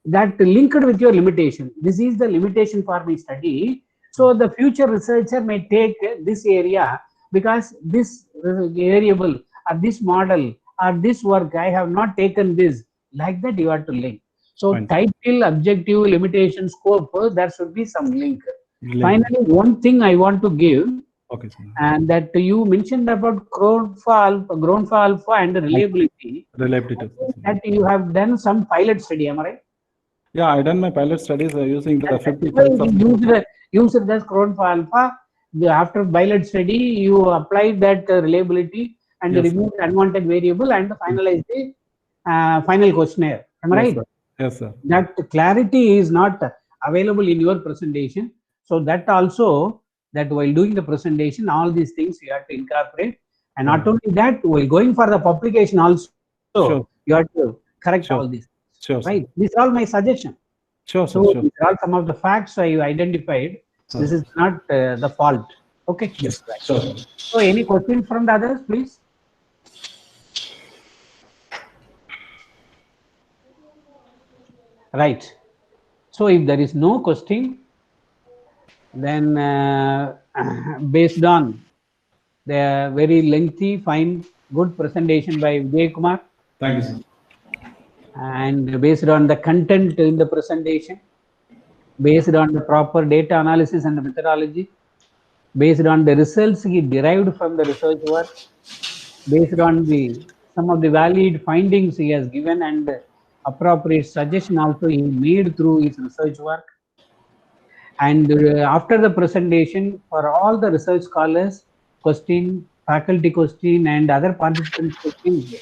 that linked with your limitation. This is the limitation for my study. So the future researcher may take this area because this variable or this model or this work, I have not taken this. Like that, you have to link. So Fine. title, objective, limitation, scope, there should be some link. Link. Finally, one thing I want to give, Okay, sir. and that you mentioned about grown for alpha and reliability. Reliability. That you have done some pilot study, am I right? Yeah, I done my pilot studies using the 50 Use it as grown for alpha. After pilot study, you applied that reliability and Yes, removed unwanted variable and finalized the final questionnaire. Am I yes, right? sir. Yes, sir. That clarity is not available in your presentation. So that also, that while doing the presentation, all these things you have to incorporate. And not only that, while going for the publication also, Sure. you have to correct Sure. all these. Sure, right? These are all my suggestion. Sure, so sir, sure. these are all some of the facts I identified. Sure. This is not the fault. Okay. Yes, sure. So any questions from the others, please? Right. So if there is no question, then based on the very lengthy, fine, good presentation by Vijaya Kumar. Thank you, sir. And based on the content in the presentation, based on the proper data analysis and the methodology, based on the results he derived from the research work, based on some of the valid findings he has given and appropriate suggestion also he made through his research work. And after the presentation, for all the research scholars, question, faculty question, and other participants questions,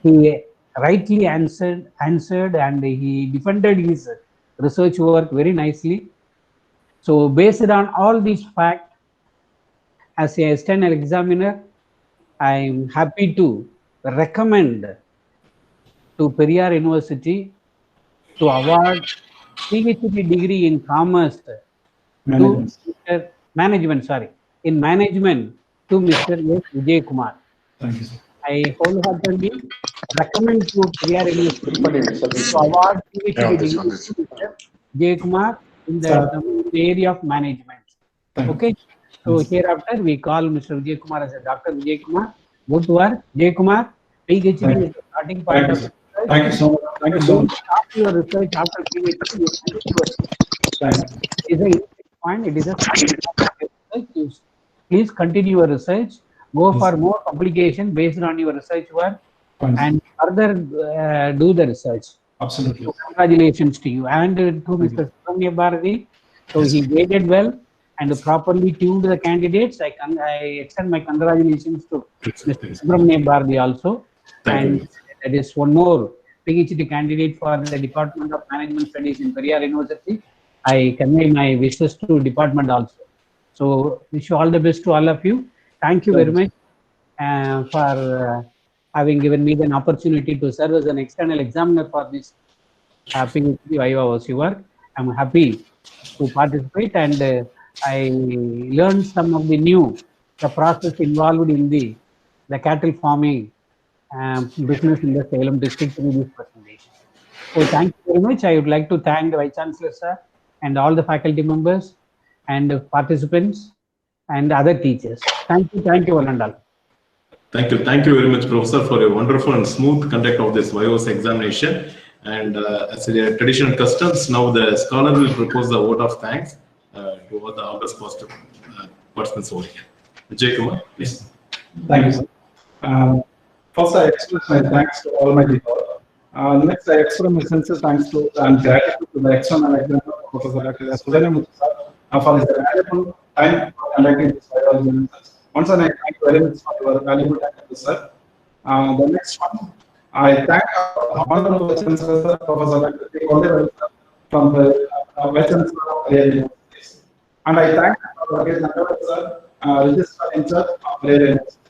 he rightly answered, and he defended his research work very nicely. So based on all these facts, as a external examiner, I am happy to recommend to Periyar University to award PhD degree in commerce Management. to management, in management to Mr. S. Vijaya Kumar. Thank you, sir. I wholeheartedly recommend to Periyar University to award PhD degree to Mr. Vijaya Kumar in the area of management. Okay. So hereafter we call Mr. Vijay Kumar as a Dr. Vijay Kumar. Good work, Vijay Kumar. PhD is the starting point of research. Thank you so much. Thank you so much. Stop your research after PhD. You continue. It is a point. It is a starting point of research. Please continue your research. Go for more publication based on your research work, and further do the research. Absolutely. So congratulations to you and to Mr. Subramania Bharati. So he graded well and properly tuned the candidates. I extend my congratulations to Mr. Subramania Bharati also. And that is one more PhD candidate for the Department of Management Studies in Periyar University. I convey my wishes to department also. So wish you all the best to all of you. Thank you very much for having given me the opportunity to serve as an external examiner for this PhD Viva Voce work. I'm happy to participate, and I learned some of the process involved in the cattle farming business in the Salem district through this presentation. So thank you very much. I would like to thank the Vice Chancellor, sir, and all the faculty members and participants and other teachers. Thank you one and all. Thank you very much, Professor, for your wonderful and smooth conduct of this VIOS examination. And as a traditional customs, now the scholar will propose the vote of thanks to all the august positive persons over here. Vijay Kumar, please. Thank you, sir. First, I express my thanks to Almighty God. Next, I express my sincere thanks to and gratitude to the external examiner, Professor Dr.S.Vijaya, for his valuable time for conducting this biology. Once again, I thank you very much for your valuable time, sir. The next one, I thank our Honorable Vice Chancellor, Professor Dr. from the Vice Chancellor of Periyar University. And I thank our guest sir, Registrar in charge of Periyar University.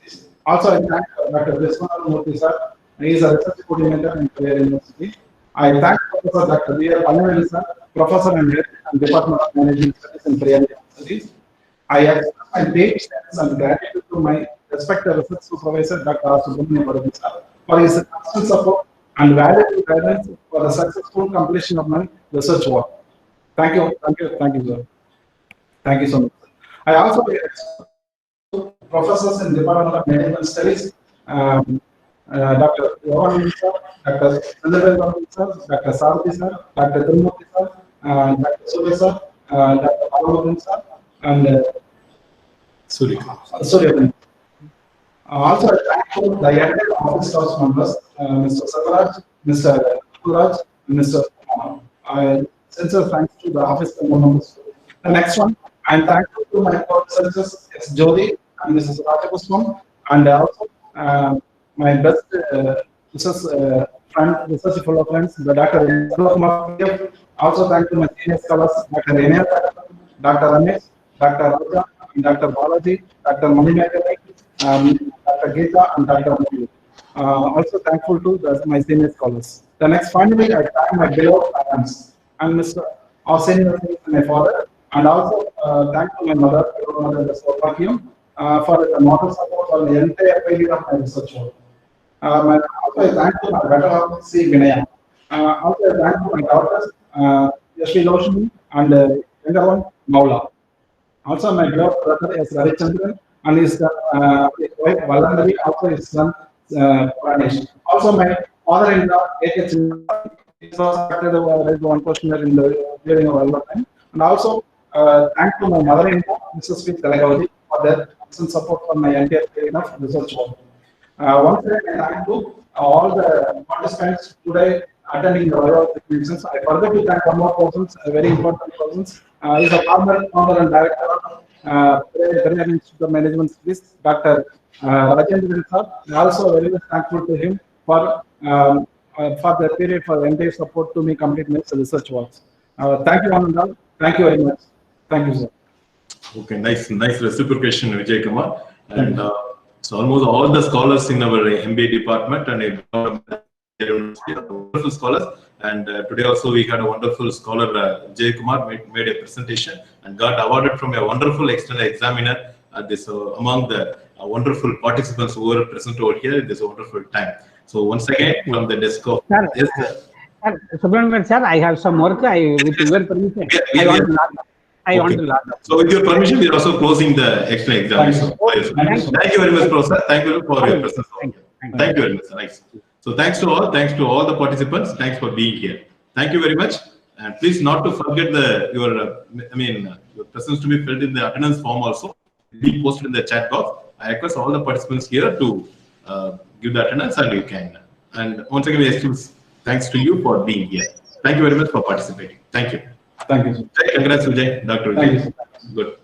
Also, I thank Dr. Dr.S.Vijaya, sir. He is a research coordinator in Periyar University. I thank Professor Dr. Viva, sir, Professor and Head and Department of Management Studies in Periyar University. I express my deep thanks and gratitude to my respected research supervisor, Dr. Subramania Bharati, sir, for his constant support and valuable guidance for the successful completion of my research work. Thank you, sir. Thank you so much. I also express professors in Department of Management Studies, Dr. Yohan sir, Dr. Chandra sir, Dr. Sarthi sir, Dr. Tirumurthy sir, Dr. Surya sir, Dr. Balamudan sir, and Surya. Also, I thank the entire office staff members, Mr. Savaraj, Mr. Kuraj, and Mr. Sincere thanks to the office members. The next one, I'm thankful to my co-researchers, Jodi and Mrs. Rajakuswam, and also my best research friend, research fellow friends, the Dr. Kumar. Also thank to my senior scholars, Dr. Renea, Dr. Ramesh, Dr. Raja, and Dr. Balaji, Dr. Maninakari, Dr. Geeta, and Dr. Modi. Also thankful to my senior scholars. The next, finally, I thank my beloved parents and Mr. Our senior my father, and also thank to my mother, for the moral support for the entire period of my research work. Also, I thank to my better C. Vinaya. Also, I thank to my daughters, Yashvi Loshini, and younger one, Maula. Also, my beloved brother is Ravichandran, and his wife Valandari, also his son Pranesh. Also, my father-in-law, A.K. raised one question during our time. And also, thank to my mother-in-law, Mrs. P. Talagavadi, for their constant support for my entire period of research work. Once again, I thank to all the participants today attending the Viva exhibitions. I forgot to thank one more person, a very important person. He's a founder and director of Career Institute of Management Service, Dr. Rajendran sir. I also very much thankful to him for the period for the entire support to me complete my research works. Thank you, Anandal. Thank you very much. Thank you, sir. Okay, nice reciprocation, Vijay Kumar. And so almost all the scholars in our MBA department and wonderful scholars. And today also we had a wonderful scholar, Vijay Kumar, made a presentation and got awarded from a wonderful external examiner at this among the wonderful participants who were present over here in this wonderful time. So once again, from the desk of Subramanian sir, I have some work. With your permission, I want to log up. So with your permission, we are also closing the external examination. Thank you very much, Professor. Thank you for your presence. Thank you very much. Nice. So thanks to all the participants. Thanks for being here. Thank you very much. And please not to forget your presence to be filled in the attendance form also. Be posted in the chat box. I request all the participants here to give the attendance, and you can. And once again, we extend thanks to you for being here. Thank you very much for participating. Thank you. Thank you. Congrats, Vijay. Dr. Vijay. Good.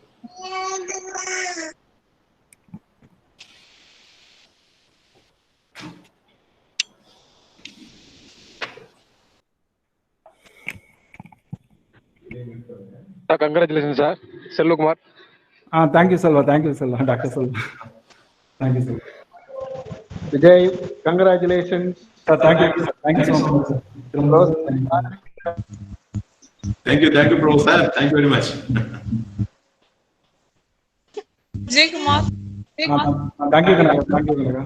Congratulations, sir. Salem Kumar. Thank you, Salva. Thank you, Salva. Dr. Salva. Thank you, sir. Vijay, congratulations. Thank you. Thank you so much, sir. Thank you, Professor. Thank you very much. Vijay Kumar. Thank you, Kanaga. Thank you, Kanaga.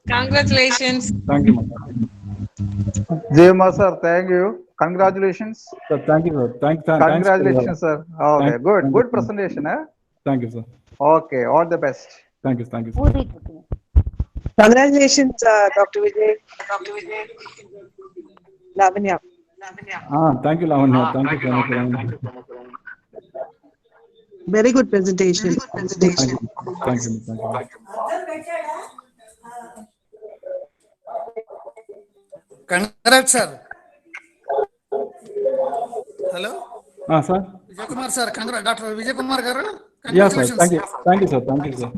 Congratulations. Thank you, madam. Jayama sir, thank you. Congratulations. Sir, thank you, sir. Congratulations, sir. Okay, good presentation. Thank you, sir. Okay, all the best. Thank you, sir. Congratulations, Dr. Vijay. Lavanya. Thank you, Lavanya. Thank you so much, Lavanya. Very good presentation. Thank you. Congrats, sir. Hello? Sir? Vijay Kumar, sir. Congrats, Dr. Vijay Kumar, yes, sir. Congratulations. Thank you, sir.